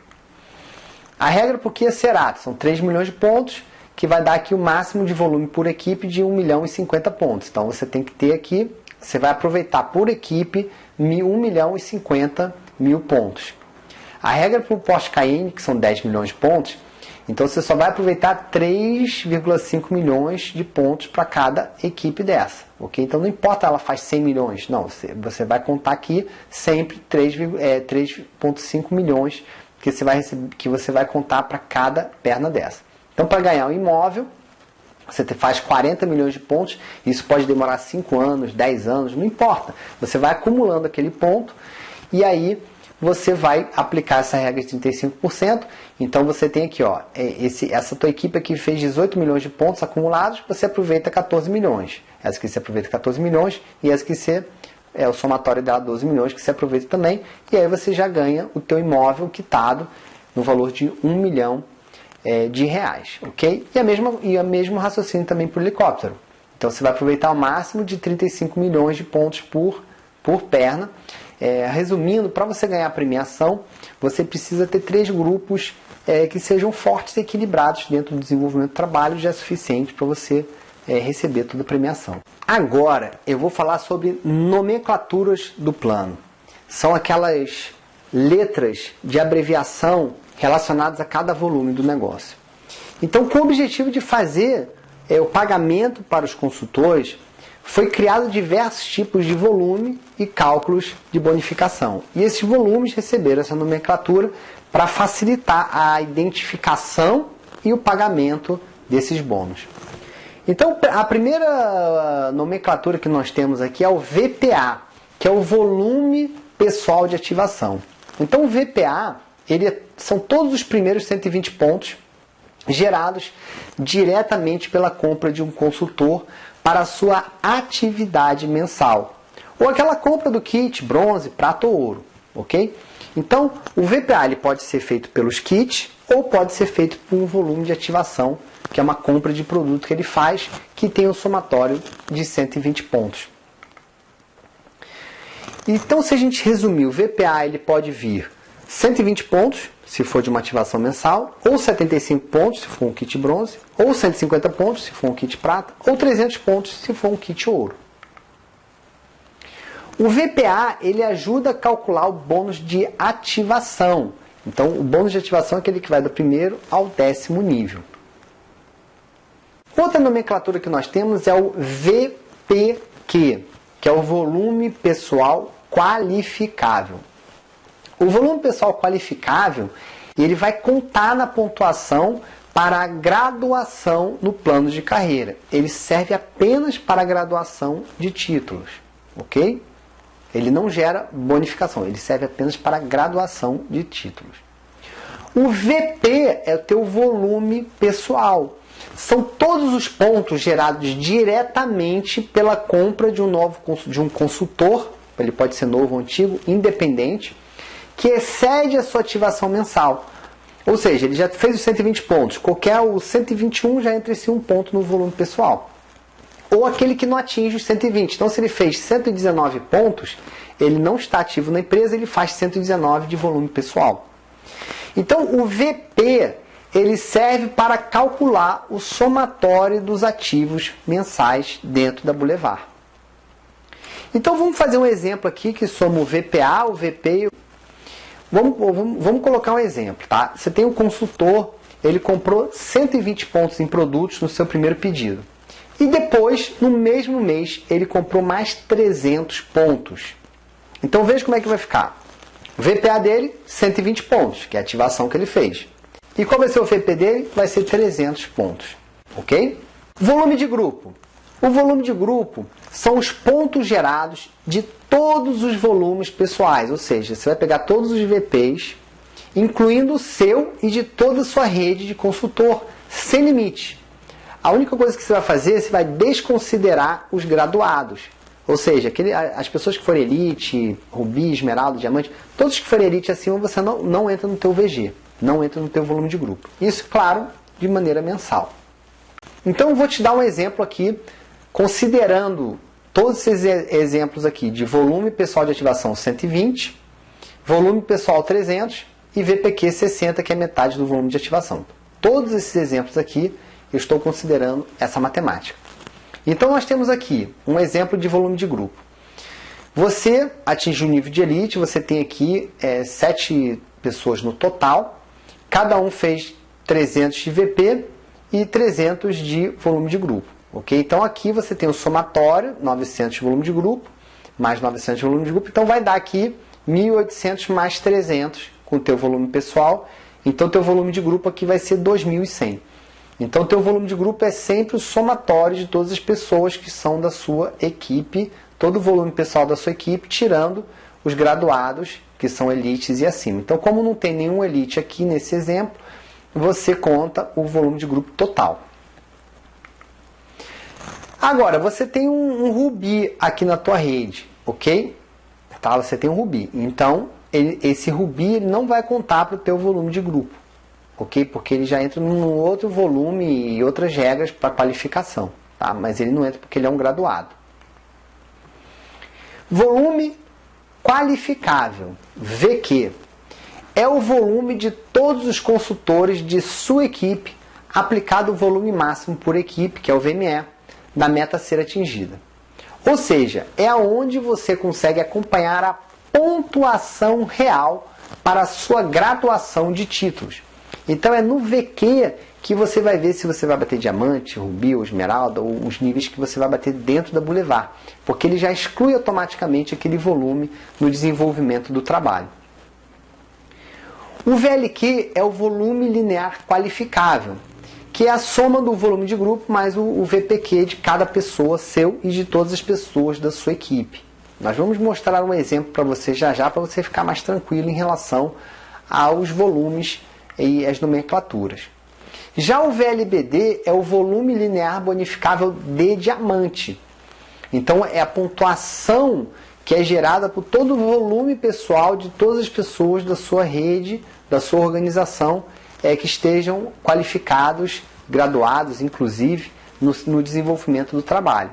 A regra por que será? São 3 milhões de pontos, que vai dar aqui o máximo de volume por equipe de 1 milhão e 50 pontos. Então você tem que ter aqui, você vai aproveitar por equipe 1 milhão e 50 mil pontos. A regra para o Porsche Cayenne, que são 10 milhões de pontos, então você só vai aproveitar 3,5 milhões de pontos para cada equipe dessa. Okay? Então não importa ela faz 100 milhões, não, você vai contar aqui sempre 3,5 milhões que você vai contar para cada perna dessa. Então para ganhar um imóvel, você faz 40 milhões de pontos, isso pode demorar 5 anos, 10 anos, não importa. Você vai acumulando aquele ponto e aí você vai aplicar essa regra de 35%. Então você tem aqui, ó, essa tua equipe aqui fez 18 milhões de pontos acumulados, você aproveita 14 milhões. Essa aqui você aproveita 14 milhões e essa aqui você, o somatório dela 12 milhões que você aproveita também. E aí você já ganha o teu imóvel quitado no valor de 1 milhão de reais, ok? E o mesmo raciocínio também para o helicóptero. Então você vai aproveitar o máximo de 35 milhões de pontos por perna. Resumindo, para você ganhar a premiação, você precisa ter 3 grupos que sejam fortes e equilibrados dentro do desenvolvimento do trabalho, já é suficiente para você receber toda a premiação. Agora eu vou falar sobre nomenclaturas do plano. São aquelas letras de abreviação relacionadas a cada volume do negócio. Então, com o objetivo de fazer o pagamento para os consultores, foi criado diversos tipos de volume e cálculos de bonificação. E esses volumes receberam essa nomenclatura para facilitar a identificação e o pagamento desses bônus. Então, a primeira nomenclatura que nós temos aqui é o VPA, que é o volume pessoal de ativação. Então, o VPA, são todos os primeiros 120 pontos gerados diretamente pela compra de um consultor para a sua atividade mensal. Ou aquela compra do kit, bronze, prata ou ouro. Ok? Então, o VPA ele pode ser feito pelos kits ou pode ser feito por um volume de ativação, que é uma compra de produto que ele faz, que tem um somatório de 120 pontos. Então, se a gente resumir, o VPA ele pode vir 120 pontos, se for de uma ativação mensal, ou 75 pontos, se for um kit bronze, ou 150 pontos, se for um kit prata, ou 300 pontos, se for um kit ouro. O VPA, ele ajuda a calcular o bônus de ativação. Então, o bônus de ativação é aquele que vai do primeiro ao 10º nível. Outra nomenclatura que nós temos é o VPQ, que é o volume pessoal qualificável. O volume pessoal qualificável, ele vai contar na pontuação para a graduação no plano de carreira. Ele serve apenas para a graduação de títulos, ok? Ele não gera bonificação, ele serve apenas para a graduação de títulos. O VP é o teu volume pessoal. São todos os pontos gerados diretamente pela compra de um consultor, ele pode ser novo ou antigo, independente, que excede a sua ativação mensal. Ou seja, ele já fez os 120 pontos. O 121 já entra esse um ponto no volume pessoal. Ou aquele que não atinge os 120. Então, se ele fez 119 pontos, ele não está ativo na empresa, ele faz 119 de volume pessoal. Então, o VP, ele serve para calcular o somatório dos ativos mensais dentro da Boulevard. Então, vamos fazer um exemplo aqui, que soma o VPA, o VP... Vamos colocar um exemplo, tá? Você tem um consultor, ele comprou 120 pontos em produtos no seu primeiro pedido. E depois, no mesmo mês, ele comprou mais 300 pontos. Então veja como é que vai ficar. O VPA dele, 120 pontos, que é a ativação que ele fez. E qual vai ser o VP dele? Vai ser 300 pontos. Ok? Volume de grupo. O volume de grupo são os pontos gerados de todos os volumes pessoais, ou seja, você vai pegar todos os VPs, incluindo o seu e de toda a sua rede de consultor, sem limite. A única coisa que você vai fazer, você vai desconsiderar os graduados. Ou seja, as pessoas que forem elite, rubi, esmeralda, diamante, todos que forem elite acima, você não entra no teu VG, não entra no teu volume de grupo. Isso, claro, de maneira mensal. Então, eu vou te dar um exemplo aqui, considerando todos esses exemplos aqui de volume pessoal de ativação 120, volume pessoal 300 e VPQ 60, que é metade do volume de ativação. Todos esses exemplos aqui eu estou considerando essa matemática. Então nós temos aqui um exemplo de volume de grupo. Você atingiu o nível de elite, você tem aqui 7 pessoas no total, cada um fez 300 de VP e 300 de volume de grupo. Okay? Então aqui você tem o somatório, 900 de volume de grupo, mais 900 de volume de grupo, então vai dar aqui 1.800 mais 300 com o teu volume pessoal, então teu volume de grupo aqui vai ser 2.100. Então teu volume de grupo é sempre o somatório de todas as pessoas que são da sua equipe, todo o volume pessoal da sua equipe, tirando os graduados, que são elites e acima. Então, como não tem nenhum elite aqui nesse exemplo, você conta o volume de grupo total. Agora, você tem um Ruby aqui na tua rede, ok? Tá? Você tem um Ruby. Então, esse Ruby não vai contar para o teu volume de grupo, ok? Porque ele já entra num outro volume e outras regras para qualificação, tá? Mas ele não entra porque ele é um graduado. Volume qualificável, VQ, é o volume de todos os consultores de sua equipe aplicado o volume máximo por equipe, que é o VME, da meta a ser atingida. Ou seja, é onde você consegue acompanhar a pontuação real para a sua graduação de títulos. Então é no VQ que você vai ver se você vai bater diamante, rubi ou esmeralda, ou os níveis que você vai bater dentro da Boulevard, porque ele já exclui automaticamente aquele volume no desenvolvimento do trabalho. O VLQ é o volume linear qualificável, que é a soma do volume de grupo mais o VPQ de cada pessoa seu e de todas as pessoas da sua equipe. Nós vamos mostrar um exemplo para você já, para você ficar mais tranquilo em relação aos volumes e as nomenclaturas. Já o VLBD é o volume linear bonificável de diamante. Então é a pontuação que é gerada por todo o volume pessoal de todas as pessoas da sua rede, da sua organização, que estejam qualificados, graduados, inclusive, no desenvolvimento do trabalho.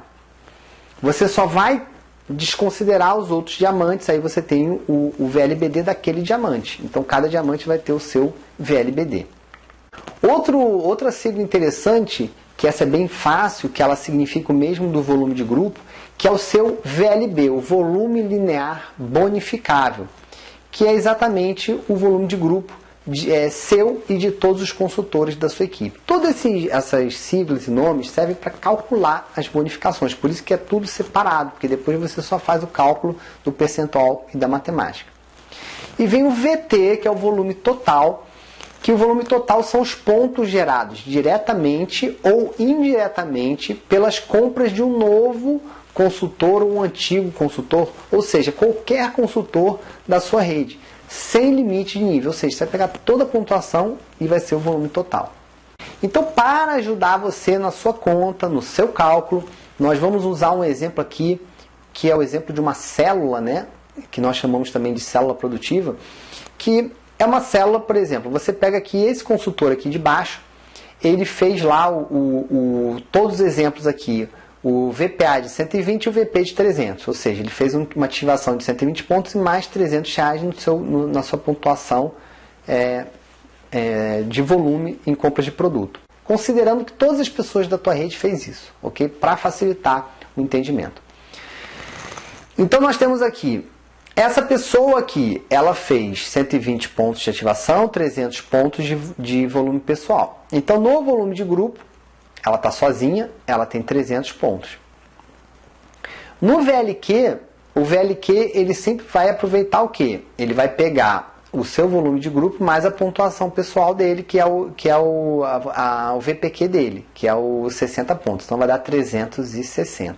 Você só vai desconsiderar os outros diamantes, aí você tem o VLBD daquele diamante. Então cada diamante vai ter o seu VLBD. Outra sigla interessante, que essa é bem fácil, que ela significa o mesmo do volume de grupo, que é o seu VLB, o volume linear bonificável, que é exatamente o volume de grupo seu e de todos os consultores da sua equipe. Todas essas siglas e nomes servem para calcular as bonificações, por isso que é tudo separado, porque depois você só faz o cálculo do percentual e da matemática. E vem o VT, que é o volume total, que o volume total são os pontos gerados diretamente ou indiretamente pelas compras de um novo consultor ou um antigo consultor, ou seja, qualquer consultor da sua rede, sem limite de nível, ou seja, você vai pegar toda a pontuação e vai ser o volume total. Então, para ajudar você na sua conta, no seu cálculo, nós vamos usar um exemplo aqui, que é o exemplo de uma célula, né? Que nós chamamos também de célula produtiva, que é uma célula, por exemplo, você pega aqui esse consultor aqui de baixo, ele fez lá todos os exemplos aqui, o VPA de 120 e o VP de 300, ou seja, ele fez uma ativação de 120 pontos e mais R$300 na sua pontuação de volume em compras de produto. Considerando que todas as pessoas da tua rede fez isso, ok? Para facilitar o entendimento. Então nós temos aqui, essa pessoa aqui, ela fez 120 pontos de ativação, 300 pontos de volume pessoal. Então no volume de grupo, ela está sozinha, ela tem 300 pontos. No VLQ, o VLQ ele sempre vai aproveitar o quê? Ele vai pegar o seu volume de grupo mais a pontuação pessoal dele, que é o VPQ dele, que é o 60 pontos. Então vai dar 360.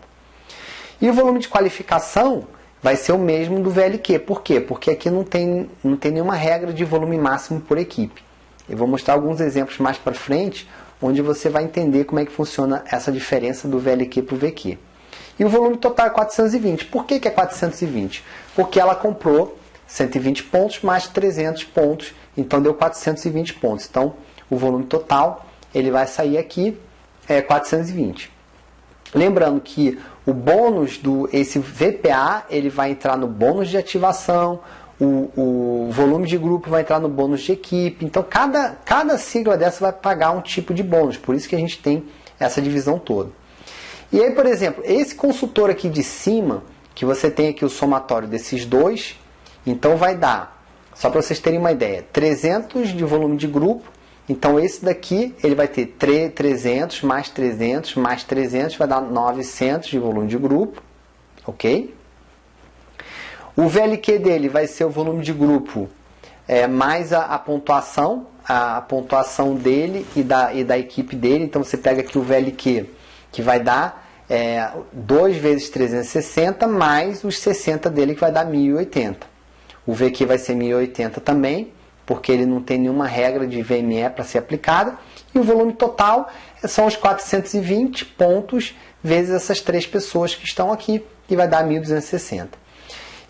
E o volume de qualificação vai ser o mesmo do VLQ. Por quê? Porque aqui não tem nenhuma regra de volume máximo por equipe. Eu vou mostrar alguns exemplos mais para frente, onde você vai entender como é que funciona essa diferença do VLQ para o VQ. E o volume total é 420. Por que é 420? Porque ela comprou 120 pontos mais 300 pontos, então deu 420 pontos. Então, o volume total, ele vai sair aqui, 420. Lembrando que o bônus esse VPA, ele vai entrar no bônus de ativação, o volume de grupo vai entrar no bônus de equipe. Então, cada sigla dessa vai pagar um tipo de bônus. Por isso que a gente tem essa divisão toda. E aí, por exemplo, esse consultor aqui de cima, que você tem aqui o somatório desses dois, então vai dar, só para vocês terem uma ideia, 300 de volume de grupo. Então, esse daqui, ele vai ter 300 mais 300 mais 300, vai dar 900 de volume de grupo. Ok? O VLQ dele vai ser o volume de grupo mais a pontuação dele e da equipe dele. Então, você pega aqui o VLQ, que vai dar 2 vezes 360, mais os 60 dele, que vai dar 1080. O VQ vai ser 1080 também, porque ele não tem nenhuma regra de VME para ser aplicada. E o volume total são os 420 pontos vezes essas 3 pessoas que estão aqui, que vai dar 1260.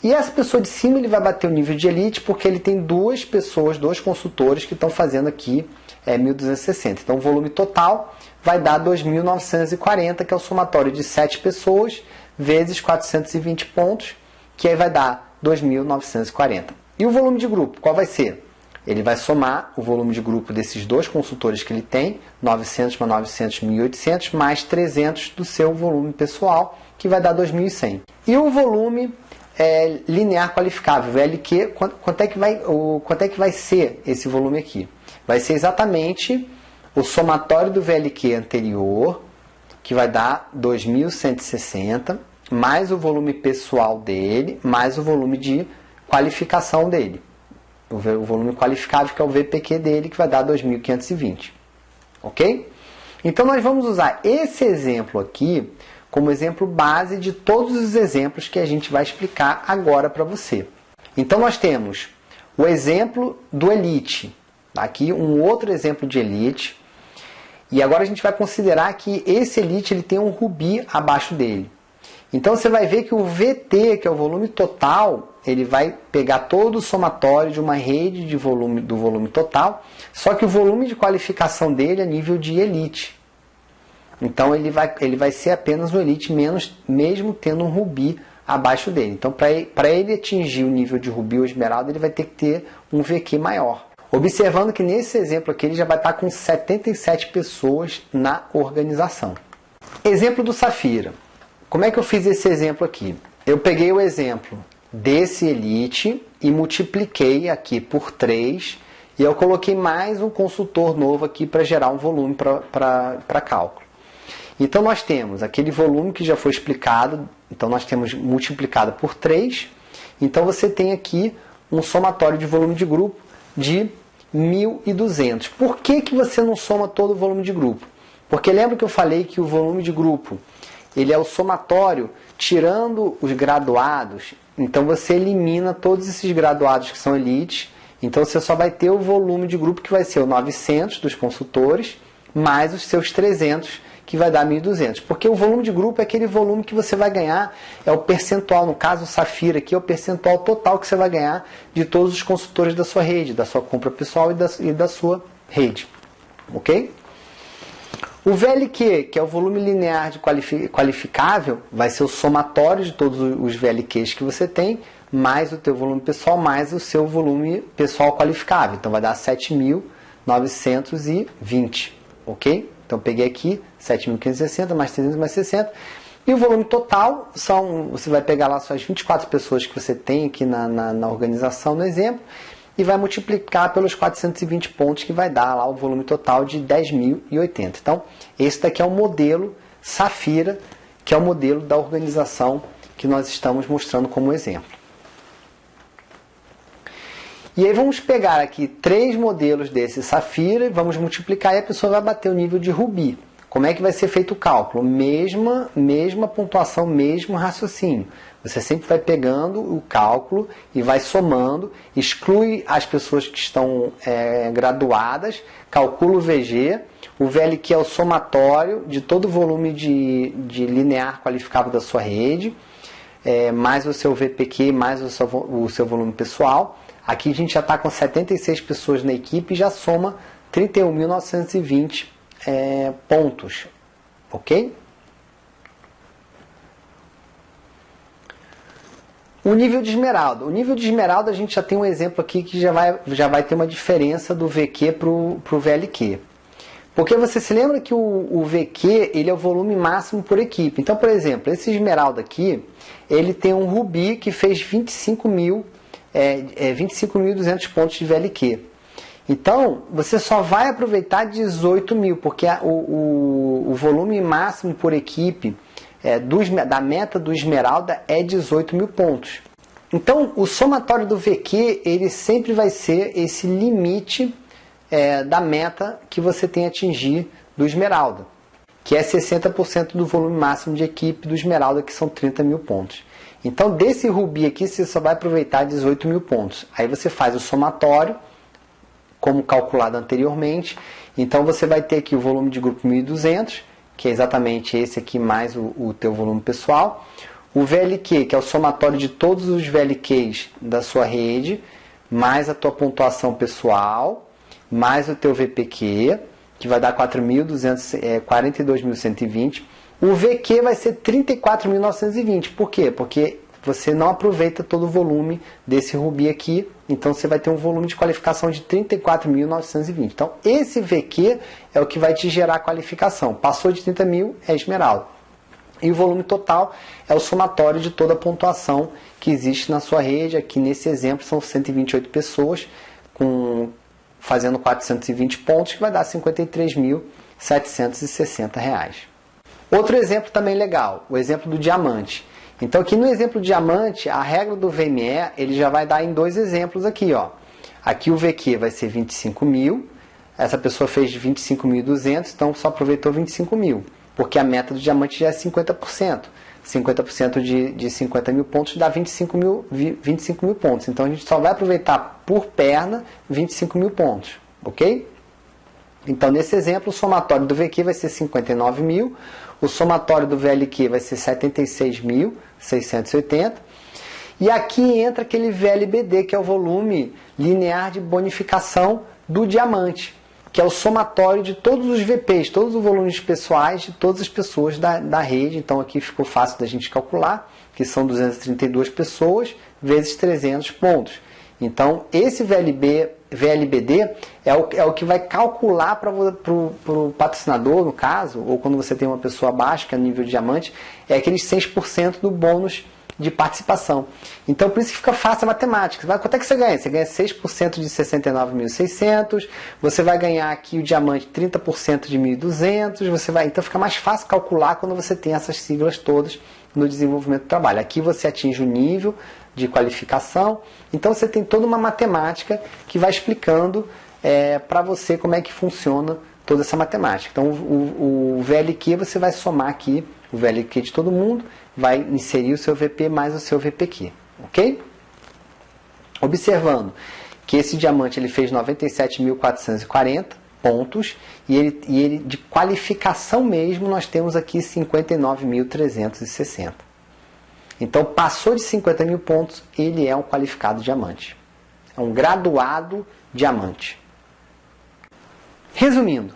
E essa pessoa de cima, ele vai bater o nível de elite, porque ele tem 2 pessoas, 2 consultores que estão fazendo aqui 1260. Então, o volume total vai dar 2.940, que é o somatório de 7 pessoas, vezes 420 pontos, que aí vai dar 2.940. E o volume de grupo, qual vai ser? Ele vai somar o volume de grupo desses 2 consultores que ele tem, 900 mais 900, 1.800, mais 300 do seu volume pessoal, que vai dar 2.100. E o volume linear qualificável, VLQ, quanto é que vai ser esse volume aqui? Vai ser exatamente o somatório do VLQ anterior, que vai dar 2.160, mais o volume pessoal dele, mais o volume de qualificação dele. O volume qualificável, que é o VPQ dele, que vai dar 2.520. Ok? Então, nós vamos usar esse exemplo aqui como exemplo base de todos os exemplos que a gente vai explicar agora para você. Então, nós temos o exemplo do Elite. Aqui, um outro exemplo de Elite. E agora a gente vai considerar que esse Elite ele tem um Ruby abaixo dele. Então, você vai ver que o VT, que é o volume total, ele vai pegar todo o somatório de uma rede de volume, do volume total, só que o volume de qualificação dele é nível de Elite. Então, ele vai ser apenas o Elite, mesmo tendo um Ruby abaixo dele. Então, para ele atingir o nível de Ruby ou Esmeralda, ele vai ter que ter um VQ maior. Observando que nesse exemplo aqui, ele já vai estar com 77 pessoas na organização. Exemplo do Safira. Como é que eu fiz esse exemplo aqui? Eu peguei o exemplo desse Elite e multipliquei aqui por 3 e eu coloquei mais um consultor novo aqui para gerar um volume para cálculo. Então, nós temos aquele volume que já foi explicado, então nós temos multiplicado por 3, então você tem aqui um somatório de volume de grupo de 1.200. Por que você não soma todo o volume de grupo? Porque lembra que eu falei que o volume de grupo ele é o somatório tirando os graduados, então você elimina todos esses graduados que são elites, então você só vai ter o volume de grupo que vai ser o 900 dos consultores, mais os seus 300, que vai dar 1.200. Porque o volume de grupo é aquele volume que você vai ganhar, é o percentual, no caso o Safira aqui é o percentual total que você vai ganhar de todos os consultores da sua rede, da sua compra pessoal e da sua rede. Ok? O VLQ, que é o volume linear de qualificável, vai ser o somatório de todos os VLQs que você tem, mais o teu volume pessoal, mais o seu volume pessoal qualificável. Então, vai dar 7.920, ok? Então, peguei aqui 7.560, mais 300, mais 60. E o volume total, você vai pegar lá suas 24 pessoas que você tem aqui na organização, no exemplo, e vai multiplicar pelos 420 pontos, que vai dar lá o volume total de 10.080. Então, esse daqui é o modelo Safira, que é o modelo da organização que nós estamos mostrando como exemplo. E aí vamos pegar aqui 3 modelos desse Safira, vamos multiplicar e a pessoa vai bater o nível de Ruby. Como é que vai ser feito o cálculo? Mesma pontuação, mesmo raciocínio. Você sempre vai pegando o cálculo e vai somando, exclui as pessoas que estão graduadas, calcula o VG, o VLQ é o somatório de todo o volume de linear qualificável da sua rede, mais o seu VPQ, mais o seu volume pessoal. Aqui a gente já está com 76 pessoas na equipe e já soma 31.920 pontos, ok? O nível de esmeralda. O nível de esmeralda a gente já tem um exemplo aqui que já vai ter uma diferença do VQ para o VLQ. Porque você se lembra que o VQ ele é o volume máximo por equipe. Então, por exemplo, esse esmeralda aqui, ele tem um rubi que fez 25.200 pontos de VLQ. Então, você só vai aproveitar 18 mil, porque o volume máximo por equipe da meta do esmeralda é 18 mil pontos. Então, o somatório do VQ, ele sempre vai ser esse limite da meta que você tem a atingir do esmeralda, que é 60% do volume máximo de equipe do esmeralda, que são 30 mil pontos. Então, desse rubi aqui, você só vai aproveitar 18 mil pontos. Aí você faz o somatório, como calculado anteriormente. Então, você vai ter aqui o volume de grupo 1.200, que é exatamente esse aqui, mais o teu volume pessoal. O VLQ, que é o somatório de todos os VLQs da sua rede, mais a tua pontuação pessoal, mais o teu VPQ, que vai dar 42.120. O VQ vai ser 34.920. Por quê? Porque você não aproveita todo o volume desse rubi aqui, então você vai ter um volume de qualificação de 34.920. Então, esse VQ é o que vai te gerar a qualificação. Passou de 30 mil, é esmeralda. E o volume total é o somatório de toda a pontuação que existe na sua rede. Aqui nesse exemplo são 128 pessoas fazendo 420 pontos, que vai dar R$ 53.760. Outro exemplo também legal, o exemplo do diamante. Então aqui no exemplo do diamante, a regra do VME, ele já vai dar em dois exemplos aqui, ó. Aqui o VQ vai ser 25 mil, essa pessoa fez 25.200, então só aproveitou 25 mil, porque a meta do diamante já é 50%. 50% de 50 mil pontos dá 25 mil pontos. Então a gente só vai aproveitar por perna 25 mil pontos, ok? Então nesse exemplo o somatório do VQ vai ser 59 mil, o somatório do VLQ vai ser 76.680, e aqui entra aquele VLBD, que é o volume linear de bonificação do diamante, que é o somatório de todos os VPs, todos os volumes pessoais de todas as pessoas da rede. Então aqui ficou fácil da gente calcular, que são 232 pessoas vezes 300 pontos. Então esse VLBD é o que vai calcular para o patrocinador, no caso, ou quando você tem uma pessoa abaixo, que é nível de diamante, é aqueles 6% do bônus de participação. Então, por isso que fica fácil a matemática. Quanto é que você ganha? Você ganha 6% de 69.600, você vai ganhar aqui o diamante 30% de 1.200, então fica mais fácil calcular quando você tem essas siglas todas no desenvolvimento do trabalho. Aqui você atinge o nível de qualificação, então você tem toda uma matemática que vai explicando para você como é que funciona toda essa matemática. Então, o VLQ você vai somar aqui, o VLQ de todo mundo, vai inserir o seu VP mais o seu VPQ, ok? Observando que esse diamante ele fez 97.440 pontos e ele de qualificação mesmo nós temos aqui 59.360. Então passou de 50 mil pontos, ele é um qualificado diamante, é um graduado diamante. Resumindo,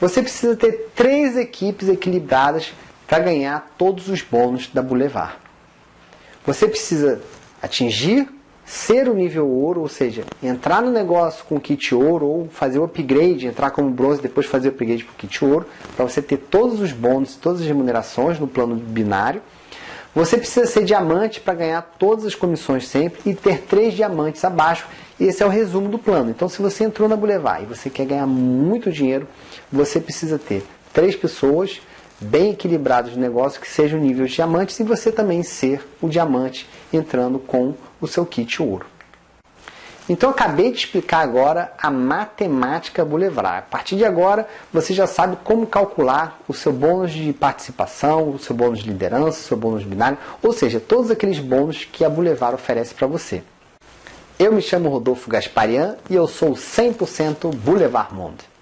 você precisa ter 3 equipes equilibradas para ganhar todos os bônus da Boulevard. Você precisa atingir, ser o nível ouro, ou seja, entrar no negócio com o kit ouro, ou fazer o upgrade, entrar como bronze, depois fazer o upgrade para o kit ouro, para você ter todos os bônus, todas as remunerações no plano binário. Você precisa ser diamante para ganhar todas as comissões sempre e ter 3 diamantes abaixo. Esse é o resumo do plano. Então, se você entrou na Boulevard e você quer ganhar muito dinheiro, você precisa ter 3 pessoas bem equilibrados no negócio, que sejam níveis diamantes, e você também ser o diamante entrando com o seu kit ouro. Então eu acabei de explicar agora a matemática Boulevard. A partir de agora você já sabe como calcular o seu bônus de participação, o seu bônus de liderança, o seu bônus binário, ou seja, todos aqueles bônus que a Boulevard oferece para você. Eu me chamo Rodolfo Gasparian e eu sou 100% Boulevard Monde.